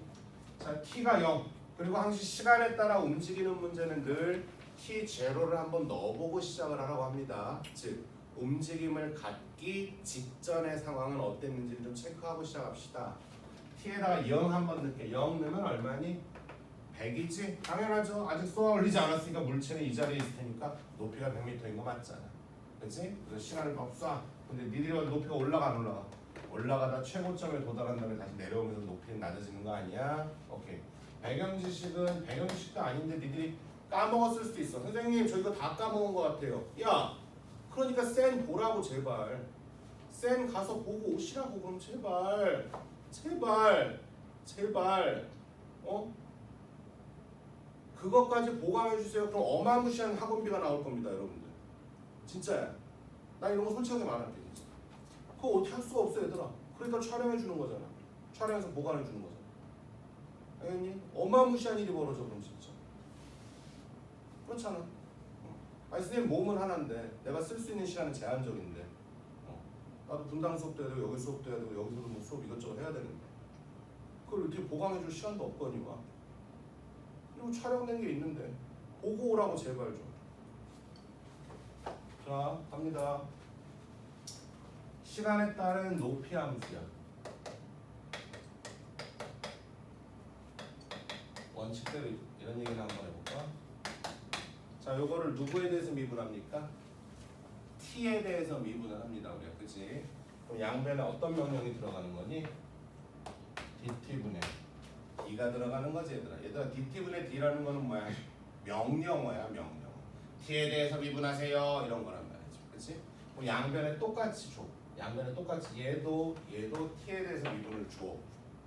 자, t가 0. 그리고 항상 시간에 따라 움직이는 문제는 늘 t0를 한번 넣어보고 시작을 하라고 합니다. 즉, 움직임을 갖기 직전의 상황은 어땠는지를 좀 체크하고 시작합시다. t에다가 0 한번 넣을게. 0 넣으면 얼마니? 100이지? 당연하죠. 아직 쏘아 올리지 않았으니까 물체는 이 자리에 있을 테니까 높이가 100m인 거 맞잖아. 그치? 그래서 시간을 막 쏴. 근데 니들이 높이가 올라가 안 올라가? 올라가다 최고점에 도달한 다음에 다시 내려오면서 높이는 낮아지는 거 아니야? 오케이. 배경지식은 배경지식도 아닌데 니들이 까먹었을 수도 있어. 선생님 저 이거 다 까먹은 거 같아요. 야! 그러니까 쌤 보라고 제발. 쌤 가서 보고 오시라고 그럼 제발. 제발. 그것까지 보강해 주세요. 그럼 어마무시한 학원비가 나올 겁니다, 여러분들. 진짜야. 나 이런 거 솔직하게 말할게, 진짜. 그거 어떻게 할 수가 없어, 얘들아. 그러니까 촬영해 주는 거잖아. 촬영해서 보강해 주는 거잖아. 알겠니? 어마무시한 일이 벌어져, 그럼 진짜. 그렇잖아. 아니 선생님 몸은 하나인데 내가 쓸 수 있는 시간은 제한적인데. 나도 분당 수업도 해야 되고 여기 수업도 해야 되고 여기서도 뭐 수업 이것저것 해야 되는데. 그걸 어떻게 보강해 줄 시간도 없거니와. 그리고 촬영된 게 있는데 보고 오라고 제발 좀. 자, 갑니다. 시간에 따른 높이 함수야. 원칙대로 이런 얘기를 한번 해볼까? 자, 요거를 누구에 대해서 미분합니까? t에 대해서 미분을 합니다, 우리가. 그치? 그럼 양변에 어떤 명령이 들어가는 거니? dt분의 d가 들어가는 거지, 얘들아. dt분의 d라는 거는 뭐야? 명령어야, 명령. t에 대해서 미분하세요, 이런 거란 말이지. 그치? 그럼 양변에 똑같이 줘. 양변에 똑같이 얘도 t에 대해서 미분을 줘.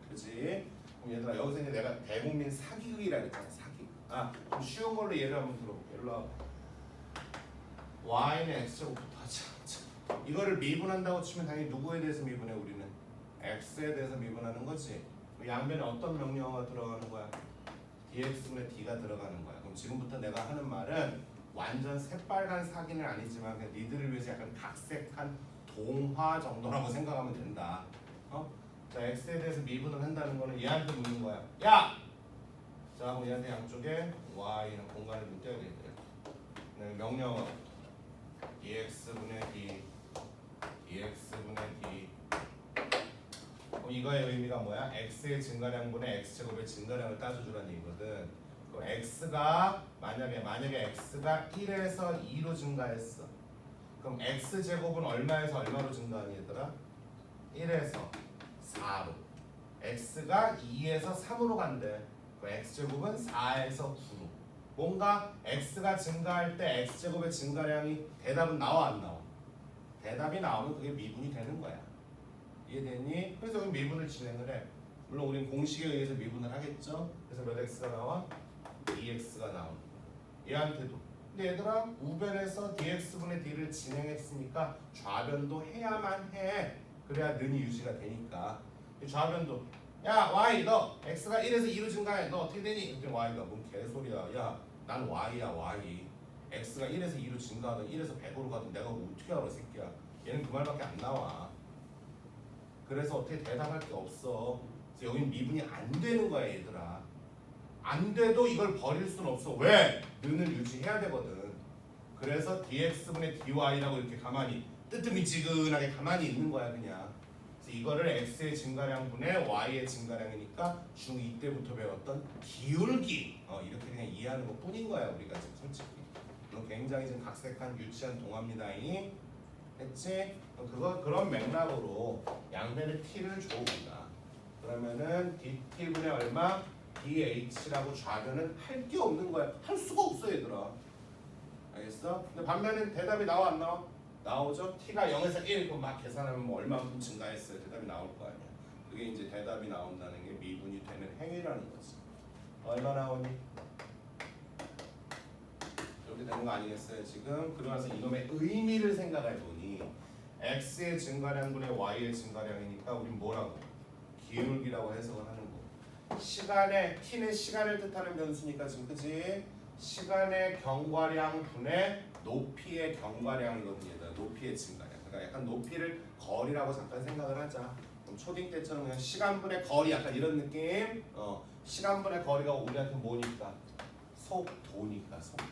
그치? 그럼 얘들아, 여기서 이제 내가 대국민 사기극이라 그랬잖아, 사기극. 좀 쉬운 걸로 예를 한번 들어볼게. 일로 와봐. y는 x제곱부터 하자. 이거를 미분한다고 치면 당연히 누구에 대해서 미분해? 우리는 x에 대해서 미분하는 거지. 양변에 어떤 명령어가 들어가는 거야? dx분의 d가 들어가는 거야. 그럼 지금부터 내가 하는 말은 완전 새빨간 사기는 아니지만 그냥 니들을 위해서 약간 각색한 동화 정도라고 생각하면 된다. 자, x에 대해서 미분을 한다는 거는 얘한테 묻는 거야. 야! 자, 그럼 얘한테 양쪽에 y는 공간을 좀 떼야 되겠다. 명령어 dx분의 d 그럼 이거의 의미가 뭐야? x의 증가량분의 x제곱의 증가량을 따져주라는 얘기거든. 그럼 x가 만약에 x가 1에서 2로 증가했어. 그럼 x제곱은 얼마에서 얼마로 증가하니 얘들아? 1에서 4로. x가 2에서 3으로 간대. 그럼 x제곱은 4에서 9로. 뭔가 x가 증가할 때 x제곱의 증가량이 대답은 나와 안 나와? 대답이 나오면 그게 미분이 되는 거야. 이해됐니? 그래서 여기 미분을 진행을 해. 물론 우리는 공식에 의해서 미분을 하겠죠. 그래서 몇 x가 나와? 2x가 나오는 거야. 얘한테도. 근데 얘들아 우변에서 dx분의 d를 진행했으니까 좌변도 해야만 해. 그래야 는이 유지가 되니까. 좌변도 야 y 너 x가 1에서 2로 증가해. 너 어떻게 되니? 근데 y가 뭔 개소리야. 야 난 y야 y. x가 1에서 2로 증가하든 1에서 100으로 가든 내가 뭐 어떻게 알아 새끼야. 얘는 그 말밖에 안 나와. 그래서 어떻게 대답할 게 없어. 그래서 여긴 미분이 안 되는 거야 얘들아. 안 돼도 이걸 버릴 수는 없어. 왜? 는을 유지해야 되거든. 그래서 dx분의 dy라고 이렇게 가만히 뜨뜻미지근하게 가만히 있는 거야 그냥. 그래서 이거를 x의 증가량분의 y의 증가량이니까 중2 때부터 배웠던 기울기 이렇게 그냥 이해하는 것 뿐인 거야 우리가 지금 솔직히. 물론 굉장히 지금 각색한 유치한 동화입니다잉. 했지? 그런 맥락으로 양변의 t를 줘 우리가. 그러면은 dt분의 얼마? dh라고 좌변은 할 게 없는 거야. 할 수가 없어 얘들아. 알겠어? 근데 반면에 대답이 나와 안 나와? 나오죠? t가 0에서 1 그럼 막 계산하면 뭐 얼마만큼 증가했어요. 대답이 나올 거 아니야. 그게 이제 대답이 나온다는 게 미분이 되는 행위라는 거지. 얼마 나오니? 이렇게 되는 거 아니겠어요 지금? 그러면서 이놈의 의미를 생각해 보니 x의 증가량분의 y의 증가량이니까 우린 뭐라고? 기울기라고 해석을 하는 거. 시간의 t는 시간을 뜻하는 변수니까 지금 그지? 시간의 경과량 분의 높이의 경과량이거든요. 높이의 증가량. 그러니까 약간 높이를 거리라고 잠깐 생각을 하자. 그럼 초딩 때처럼 그냥 시간분의 거리 약간 이런 느낌. 시간분의 거리가 우리한테 뭐니까? 속도니까 속도.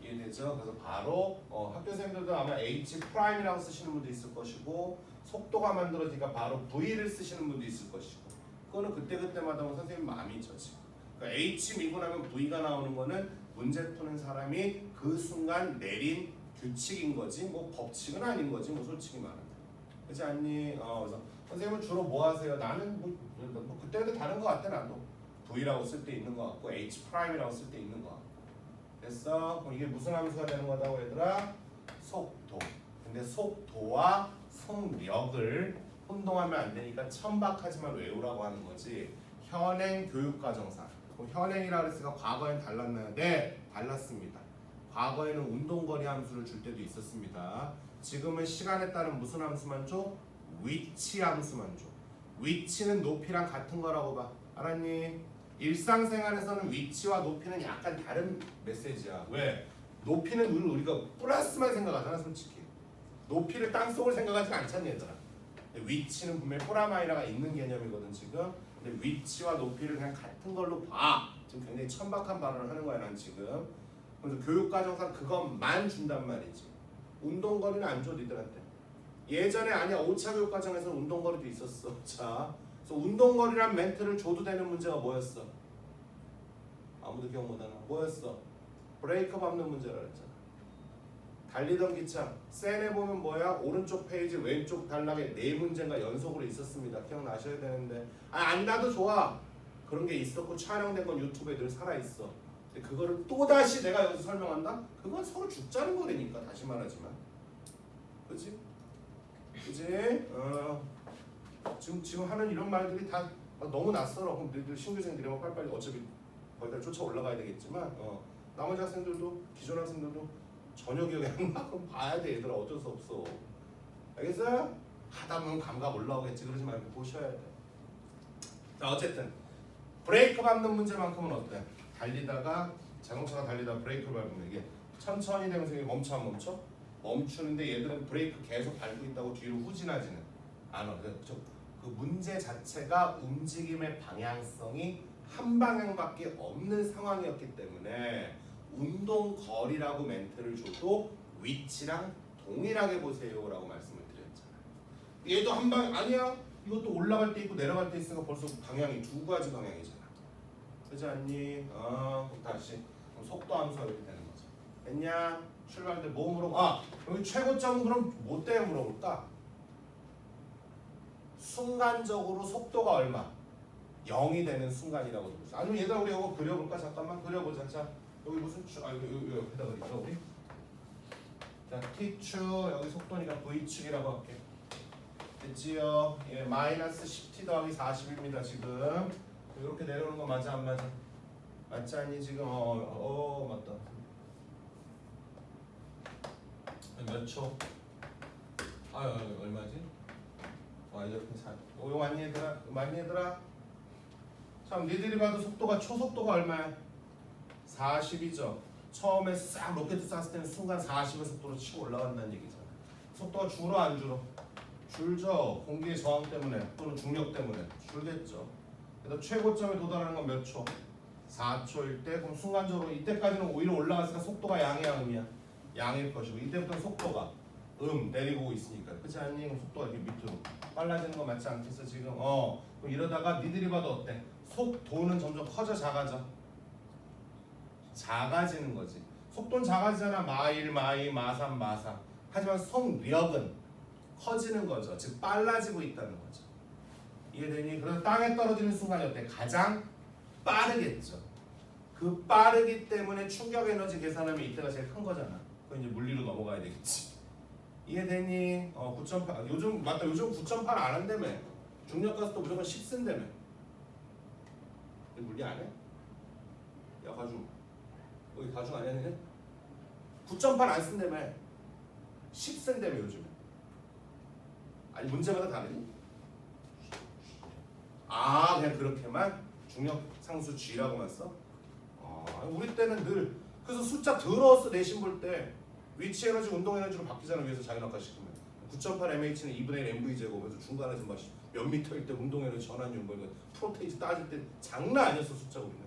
이해되죠? 그래서 바로 학교생들도 아마 h 프라임이라고 쓰시는 분도 있을 것이고 속도가 만들어지니까 바로 v를 쓰시는 분도 있을 것이고 그거는 그때그때마다 선생님 마음이죠 지금. 그러니까 h 미분하면 v가 나오는 거는 문제 푸는 사람이 그 순간 내린 규칙인 거지 뭐 법칙은 아닌 거지 뭐 솔직히 말하면. 그렇지 않니? 그래서 선생님은 주로 뭐 하세요? 나는 뭐 그때그때 다른 거 같아 나도. v라고 쓸 때 있는 거 같고 h 프라임이라고 쓸 때 있는 거 같고. 됐어? 그럼 이게 무슨 함수가 되는 거다고 얘들아? 속도. 근데 속도와 속력을 혼동하면 안 되니까 천박하지만 외우라고 하는 거지. 현행 교육과정상. 그럼 현행이라 그랬으니까 과거엔 달랐나요? 네, 달랐습니다. 과거에는 운동거리 함수를 줄 때도 있었습니다. 지금은 시간에 따른 무슨 함수만 줘? 위치 함수만 줘. 위치는 높이랑 같은 거라고 봐. 알았니? 일상생활에서는 위치와 높이는 약간 다른 메시지야. 왜? 높이는 우리가 플러스만 생각하잖아 솔직히. 높이를 땅속을 생각하지 않잖니 얘들아. 근데 위치는 분명히 포라마이라가 있는 개념이거든 지금. 근데 위치와 높이를 그냥 같은 걸로 봐. 지금 굉장히 천박한 발언을 하는 거야 난 지금. 그래서 교육과정상 그것만 준단 말이지. 운동거리는 안 줘 니들한테. 예전에 아니야 5차 교육과정에서는 운동거리도 있었어. 자, 그래서 운동거리란 멘트를 줘도 되는 문제가 뭐였어? 아무도 기억 못하나? 뭐였어? 브레이크 밟는 문제라 그랬잖아. 달리던 기차 센에 보면 뭐야? 오른쪽 페이지 왼쪽 단락에 4문제가 연속으로 있었습니다. 기억나셔야 되는데 안 나도 좋아. 그런 게 있었고 촬영된 건 유튜브에 늘 살아있어. 근데 그거를 또다시 내가 여기서 설명한다? 그건 서로 죽자는 거라니까. 다시 말하지만 그치? 그치? 지금 하는 이런 말들이 다 너무 낯설어. 그럼 너희들 신규생들이 뭐 빨리빨리 어차피 거기다 쫓아 올라가야 되겠지만 나머지 학생들도 기존 학생들도 전혀 기억이 안 나. 그럼 봐야 돼 얘들아. 어쩔 수 없어. 알겠어요? 하다 보면 감각 올라오겠지. 그러지 말고 보셔야 돼. 자 어쨌든 브레이크 밟는 문제만큼은 어때? 달리다가 자동차가 달리다가 브레이크를 밟으면 이게 천천히 되면서 멈춰 안 멈춰? 멈추는데 얘들은 브레이크 계속 밟고 있다고 뒤로 후진하지는 않아. 그 문제 자체가 움직임의 방향성이 한 방향밖에 없는 상황이었기 때문에 운동 거리라고 멘트를 줘도 위치랑 동일하게 보세요라고 말씀을 드렸잖아. 얘도 한 방향 아니야. 이것도 올라갈 때 있고 내려갈 때 있으니까 벌써 방향이 두 가지 방향이잖아. 그렇지 않니? 그럼 다시 그럼 속도 함수가 이렇게 되는 거죠. 됐냐? 출발할 때 뭐 물어봐? 여기 최고점은 그럼 뭐 때문에 물어볼까? 순간적으로 속도가 얼마? 0이 되는 순간이라고 들었어. 아니면 얘들아 우리 이거 그려볼까? 잠깐만 그려보자. 자, 여기 무슨 축? 여기 옆에다 그리자 우리. 자, t축 여기 속도니까 v축이라고 할게. 됐지요? 예, 마이너스 10t 더하기 40입니다 지금. 이렇게 내려오는 거 맞아 안 맞아? 맞지 않니 지금? 맞다. 몇 초? 얼마지? 이렇게 이거 맞니 얘들아? 맞니 얘들아? 참 니들이 봐도 속도가 초속도가 얼마야? 40이죠. 처음에 싹 로켓 쐈을 때는 순간 40의 속도로 치고 올라간다는 얘기잖아. 속도가 줄어 안 줄어? 줄죠. 공기의 저항 때문에 또는 중력 때문에 줄겠죠. 그래서 최고점에 도달하는 건 몇 초? 4초일 때. 그럼 순간적으로 이때까지는 오히려 올라갔으니까 속도가 양이야 음이야? 양일 것이고 이때부터는 속도가 내리고 있으니까 그렇지 않니? 그럼 속도가 이렇게 밑으로 빨라지는 거 맞지 않겠어 지금? 그럼 이러다가 니들이 봐도 어때? 속도는 점점 커져 작아져? 작아지는 거지. 속도는 작아지잖아. 마일, 마이, 마삼, 마사. 하지만 속력은 커지는 거죠. 즉 빨라지고 있다는 거죠. 이해되니? 그래서 땅에 떨어지는 순간이 어때? 가장 빠르겠죠. 그 빠르기 때문에 충격 에너지 계산하면 이때가 제일 큰 거잖아. 그건 이제 물리로 넘어가야 되겠지. 이해되니? 9.8. 요즘 맞다. 요즘 9.8 안 한다며. 중력 가스도 무조건 10 쓴다며. 물리 안 해? 야 가중. 여기 가중 안 했네? 9.8 안 쓴다며. 10 쓴다며 요즘에. 아니 문제마다 다르니? 그냥 그렇게만 중력 상수 G라고만 써? 우리 때는 늘 그래서 숫자 더러웠어 내신 볼 때 위치 에너지 운동 에너지로 바뀌잖아 위에서 자기낙하시키면 9.8 mh는 2분의 1 mv 제곱에서 중간에서 막 몇 미터일 때 운동 에너지 전환율 뭐 프로테이지 따질 때 장난 아니었어 숫자 우리는.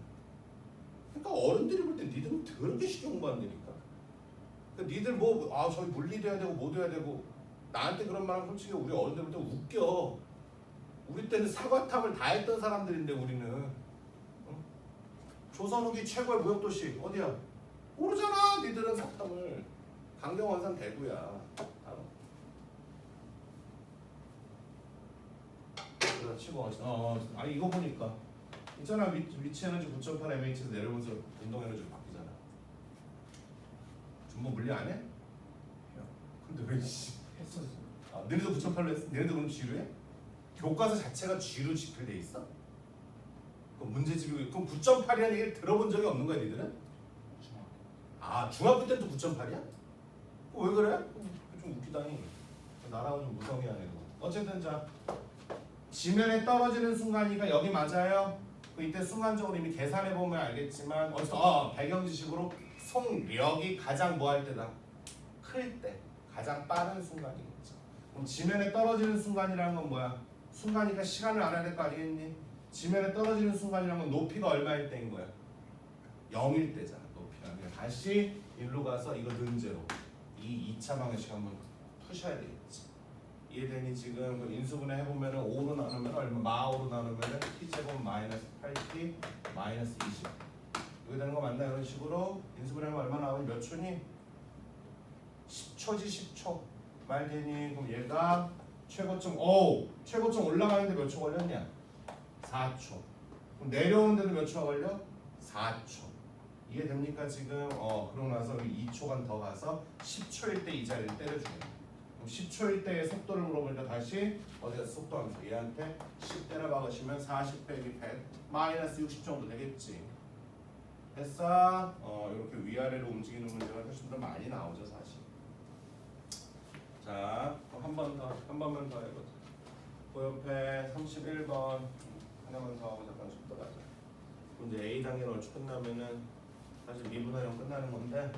그러니까 어른들이 볼 때 니들은 더럽게 쉽게 공부한다니까. 그러니까 니들 저기 물리돼야 되고 뭐 돼야 되고 나한테 그런 말하면 솔직히 우리 어른들 볼 때 웃겨. 우리 때는 사과탐을 다 했던 사람들인데 우리는 조선 후기 최고의 무역도시 어디야? 모르잖아. 니들은 사탐을. 강경 원산 대구야. 그래 치고 이거 보니까 있잖아. 위치 에너지 9.8 mh에서 내려오면서 운동 에너지로 바뀌잖아. 준모 물리 안 해? 근데 왜 했어? 너네도 9.8로 했어? 너네도 그럼 G로 해? 교과서 자체가 G로 집필돼 있어? 그럼 문제집이고 그럼 9.8이라는 얘기를 들어본 적이 없는 거야 니들은? 중학교 때도 9.8이야? 왜 그래? 좀 웃기다니. 나라고 좀 무성의하네. 어쨌든 자 지면에 떨어지는 순간이니까 여기 맞아요. 이때 순간적으로 이미 계산해 보면 알겠지만 배경 지식으로 속력이 가장 뭐 할 때다? 클 때 가장 빠른 순간이겠죠. 그럼 지면에 떨어지는 순간이라는 건 뭐야? 순간이니까 시간을 알아야 될 거 아니겠니? 지면에 떨어지는 순간이라는 건 높이가 얼마일 때인 거야? 0일 때잖아. 높이가. 그냥 다시 일로 가서 이거 는제로 이 2차 방정식 한번 푸셔야 되겠지. 이해되니? 지금 그 인수분해 해보면은 5로 나누면 얼마? 마오로 나누면은 t제곱 마이너스 8t 마이너스 20 이렇게 되는 거 맞나? 이런 식으로 인수분해하면 얼마 나오니? 몇 초니? 10초지 10초 말되니? 그럼 얘가 최고점 올라가는데 몇 초 걸렸냐? 4초. 그럼 내려오는데도 몇 초가 걸려? 4초. 이해됩니까 지금? 그러고 나서 2초간 더 가서 10초일 때 이 자리를 때려주는 거야. 10초일 때의 속도를 물어보니까 다시 어디가 속도 함수 얘한테 10 때려 박으시면 40 빼기 100 마이너스 60 정도 되겠지. 됐어? 이렇게 위아래로 움직이는 문제가 훨씬 더 많이 나오죠 사실. 자, 한 번만 더 해보자. 그 옆에 31번 하나만 더 하고 잠깐 좀 더 가자. 이제 A 단계는 얼추 끝나면은 사실 미분하령 끝나는 건데.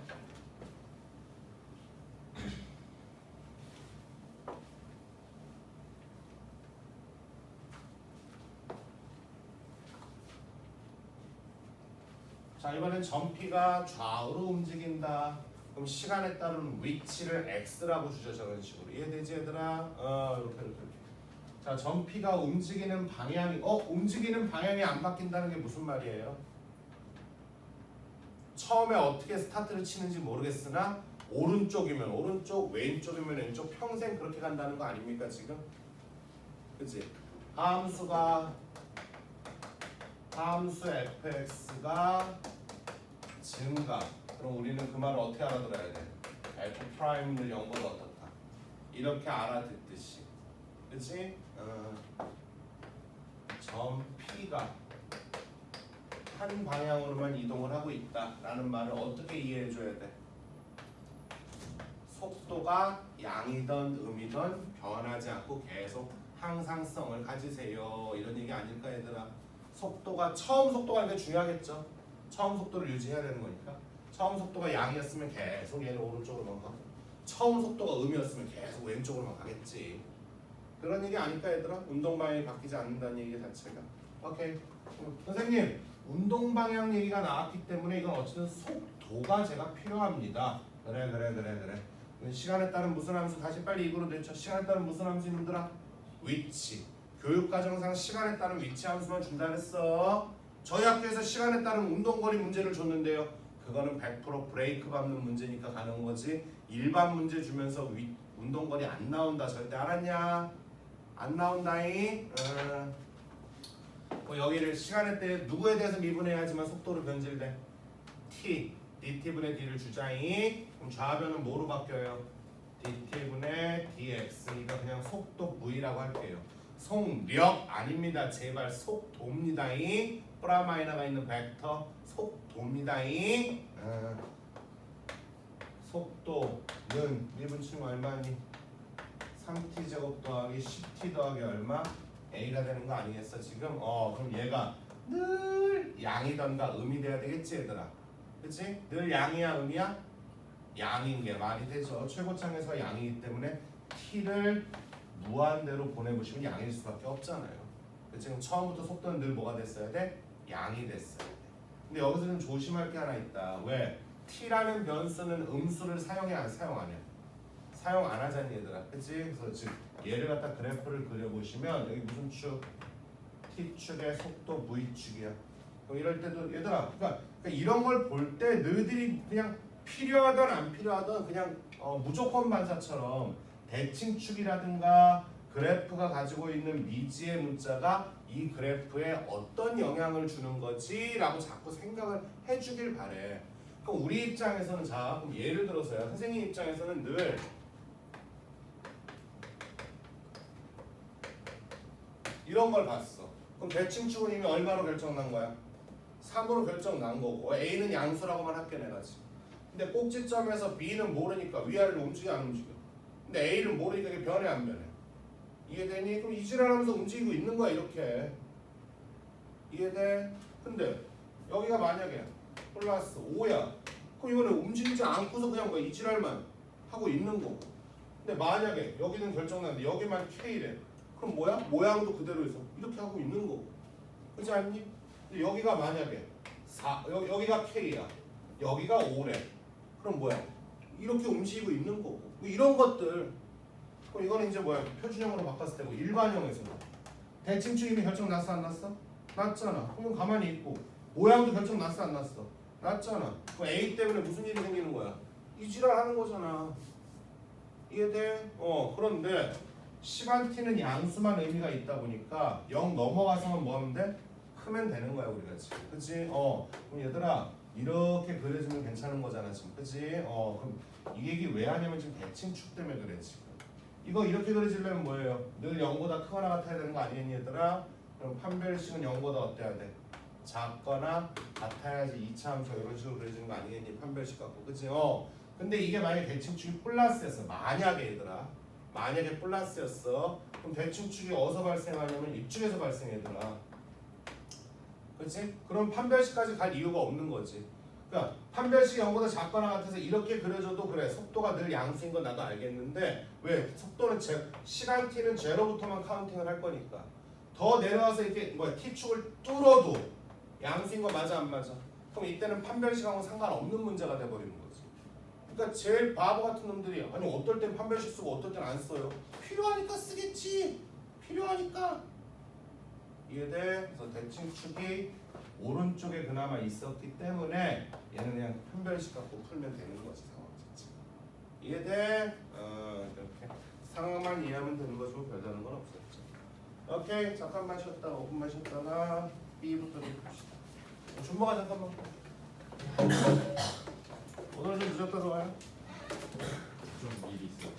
자, 이번엔 전피가 좌우로 움직인다. 그럼 시간에 따른 위치를 x라고 주죠. 저런 식으로. 이해되지 얘들아? 이렇게. 자, 전피가 움직이는 방향이 움직이는 방향이 안 바뀐다는 게 무슨 말이에요? 처음에 어떻게 스타트를 치는지 모르겠으나 오른쪽이면 오른쪽, 왼쪽이면 왼쪽 평생 그렇게 간다는 거 아닙니까 지금? 그치? 함수 fx가 증가. 그럼 우리는 그 말을 어떻게 알아들어야 돼? F 프라임을 0보다 어떻다? 이렇게 알아듣듯이. 그치? 점 P가 한 방향으로만 이동을 하고 있다라는 말을 어떻게 이해해줘야 돼? 속도가 양이든 음이든 변하지 않고 계속 항상성을 가지세요. 이런 얘기 아닐까 얘들아? 속도가 처음 속도가 이게 중요하겠죠. 처음 속도를 유지해야 되는 거니까. 처음 속도가 양이었으면 계속 얘는 오른쪽으로만 가고 처음 속도가 음이었으면 계속 왼쪽으로만 가겠지. 그런 얘기 아닐까 얘들아? 운동 방향이 바뀌지 않는다는 얘기 자체가. 오케이. 선생님, 운동 방향 얘기가 나왔기 때문에 이건 어쨌든 속도가 제가 필요합니다. 그래. 시간에 따른 무슨 함수 다시 빨리 입으로 내쳐. 시간에 따른 무슨 함수 이놈들아? 위치. 교육과정상 시간에 따른 위치 함수만 준다 그랬어. 저희 학교에서 시간에 따른 운동거리 문제를 줬는데요. 그거는 100% 브레이크 밟는 문제니까 가는 거지. 일반 문제 주면서 운동거리 안 나온다 절대 알았냐? 안 나온다잉. 여기를 시간에 때 누구에 대해서 미분해야지만 속도로 변질돼? t, dt분의 d를 주자잉. 그럼 좌변은 뭐로 바뀌어요? dt분의 dx니까 그냥 속도 v라고 할게요. 속력 아닙니다. 제발 속도입니다잉. 프라마이너가 있는 벡터 속도입니다잉. 속도는 미분칭 얼마니? 3t제곱 더하기 10t 더하기 얼마? a가 되는 거 아니겠어 지금? 그럼 얘가 늘 양이던가 음이 돼야 되겠지 얘들아. 그치? 늘 양이야 음이야? 양인 게 말이 되죠. 최고창에서 양이기 때문에 t를 무한대로 보내보시면 양일 수밖에 없잖아요. 지금 처음부터 속도는 늘 뭐가 됐어야 돼? 양이 됐어야 돼. 근데 여기서 좀 조심할 게 하나 있다. 왜? t라는 변수는 음수를 사용해 안 사용하냐? 사용 안 하잖니 얘들아. 그치? 그래서 지금 얘를 갖다 그래프를 그려보시면 여기 무슨 축? t축의 속도 v축이야. 그럼 이럴 때도 얘들아 그러니까 이런 걸 볼 때 너희들이 그냥 필요하든 안 필요하든 그냥 무조건 반사처럼 대칭축이라든가 그래프가 가지고 있는 미지의 문자가 이 그래프에 어떤 영향을 주는 거지? 라고 자꾸 생각을 해주길 바래. 그럼 우리 입장에서는 자 그럼 예를 들어서요. 선생님 입장에서는 늘 이런 걸 봤어. 그럼 대칭축은 이미 얼마로 결정난 거야? 3으로 결정난 거고 A는 양수라고만 할게 내가 지금. 근데 꼭지점에서 B는 모르니까 위아래로 움직여 안 움직여? 근데 A를 모르니까 이게 변해 안 변해? 이해되니? 그럼 이질하면서 움직이고 있는 거야 이렇게. 이해돼? 근데 여기가 만약에 플러스 5야. 그럼 이거는 움직이지 않고서 그냥 뭐 이질할만 하고 있는 거고. 근데 만약에 여기는 결정났는데 여기만 K래. 그럼 뭐야? 모양도 그대로 있어. 이렇게 하고 있는 거고. 그렇지 않니? 근데 여기가 만약에 4, 여기가 K야. 여기가 5래. 그럼 뭐야? 이렇게 움직이고 있는 거고. 뭐 이런 것들. 그럼 이거는 이제 뭐야? 표준형으로 바꿨을 때고 일반형에서 대칭축 이미 결정 났어 안 났어? 났잖아. 그럼 가만히 있고 모양도 결정 났어 안 났어? 났잖아. 그럼 A 때문에 무슨 일이 생기는 거야? 이 지랄 하는 거잖아. 이해돼? 그런데 시간 t는 양수만 의미가 있다 보니까 0 넘어가서만 뭐 하면 돼? 크면 되는 거야 우리가 지금. 그치? 그럼 얘들아 이렇게 그려주면 괜찮은 거잖아 지금. 그치? 그럼 이 얘기 왜 하냐면 지금 대칭축 때문에 그래 지금. 이거 이렇게 그려지려면 뭐예요? 늘 0보다 크거나 같아야 되는 거 아니겠니 얘들아? 그럼 판별식은 0보다 어때야 돼? 작거나 같아야지 2차 함수 이런 식으로 그려지는 거 아니겠니? 판별식 갖고. 그치? 근데 이게 만약에 대칭축이 플러스였어. 만약에 얘들아. 만약에 플러스였어. 그럼 대칭축이 어디서 발생하냐면 이쪽에서 발생해 얘들아. 그치? 그럼 판별식까지 갈 이유가 없는 거지. 그러니까 판별식이 0보다 작거나 같아서 이렇게 그려줘도 그래. 속도가 늘 양수인 건 나도 알겠는데 왜? 속도는 시간 t는 제로부터만 카운팅을 할 거니까. 더 내려와서 이렇게 t축을 뚫어도 양수인 거 맞아 안 맞아? 그럼 이때는 판별식하고 상관없는 문제가 돼버리는 거지. 그러니까 제일 바보 같은 놈들이 아니 어떨 땐 판별식 쓰고 어떨 땐 안 써요. 필요하니까 쓰겠지. 필요하니까. 이해돼? 그래서 대칭축이 오른쪽에 그나마 있었기 때문에 얘는 그냥 판별식 갖고 풀면 되는 거지 상황 자체가. 이해돼? 이렇게 상황만 이해하면 되는 거지 뭐 별다른 건 없었죠. 오케이 잠깐만 쉬었다가 5분만 쉬었다가 B부터 봅시다. 준모가 잠깐만. 오늘 좀 늦었다 들어와요. 좀 일이 있어요.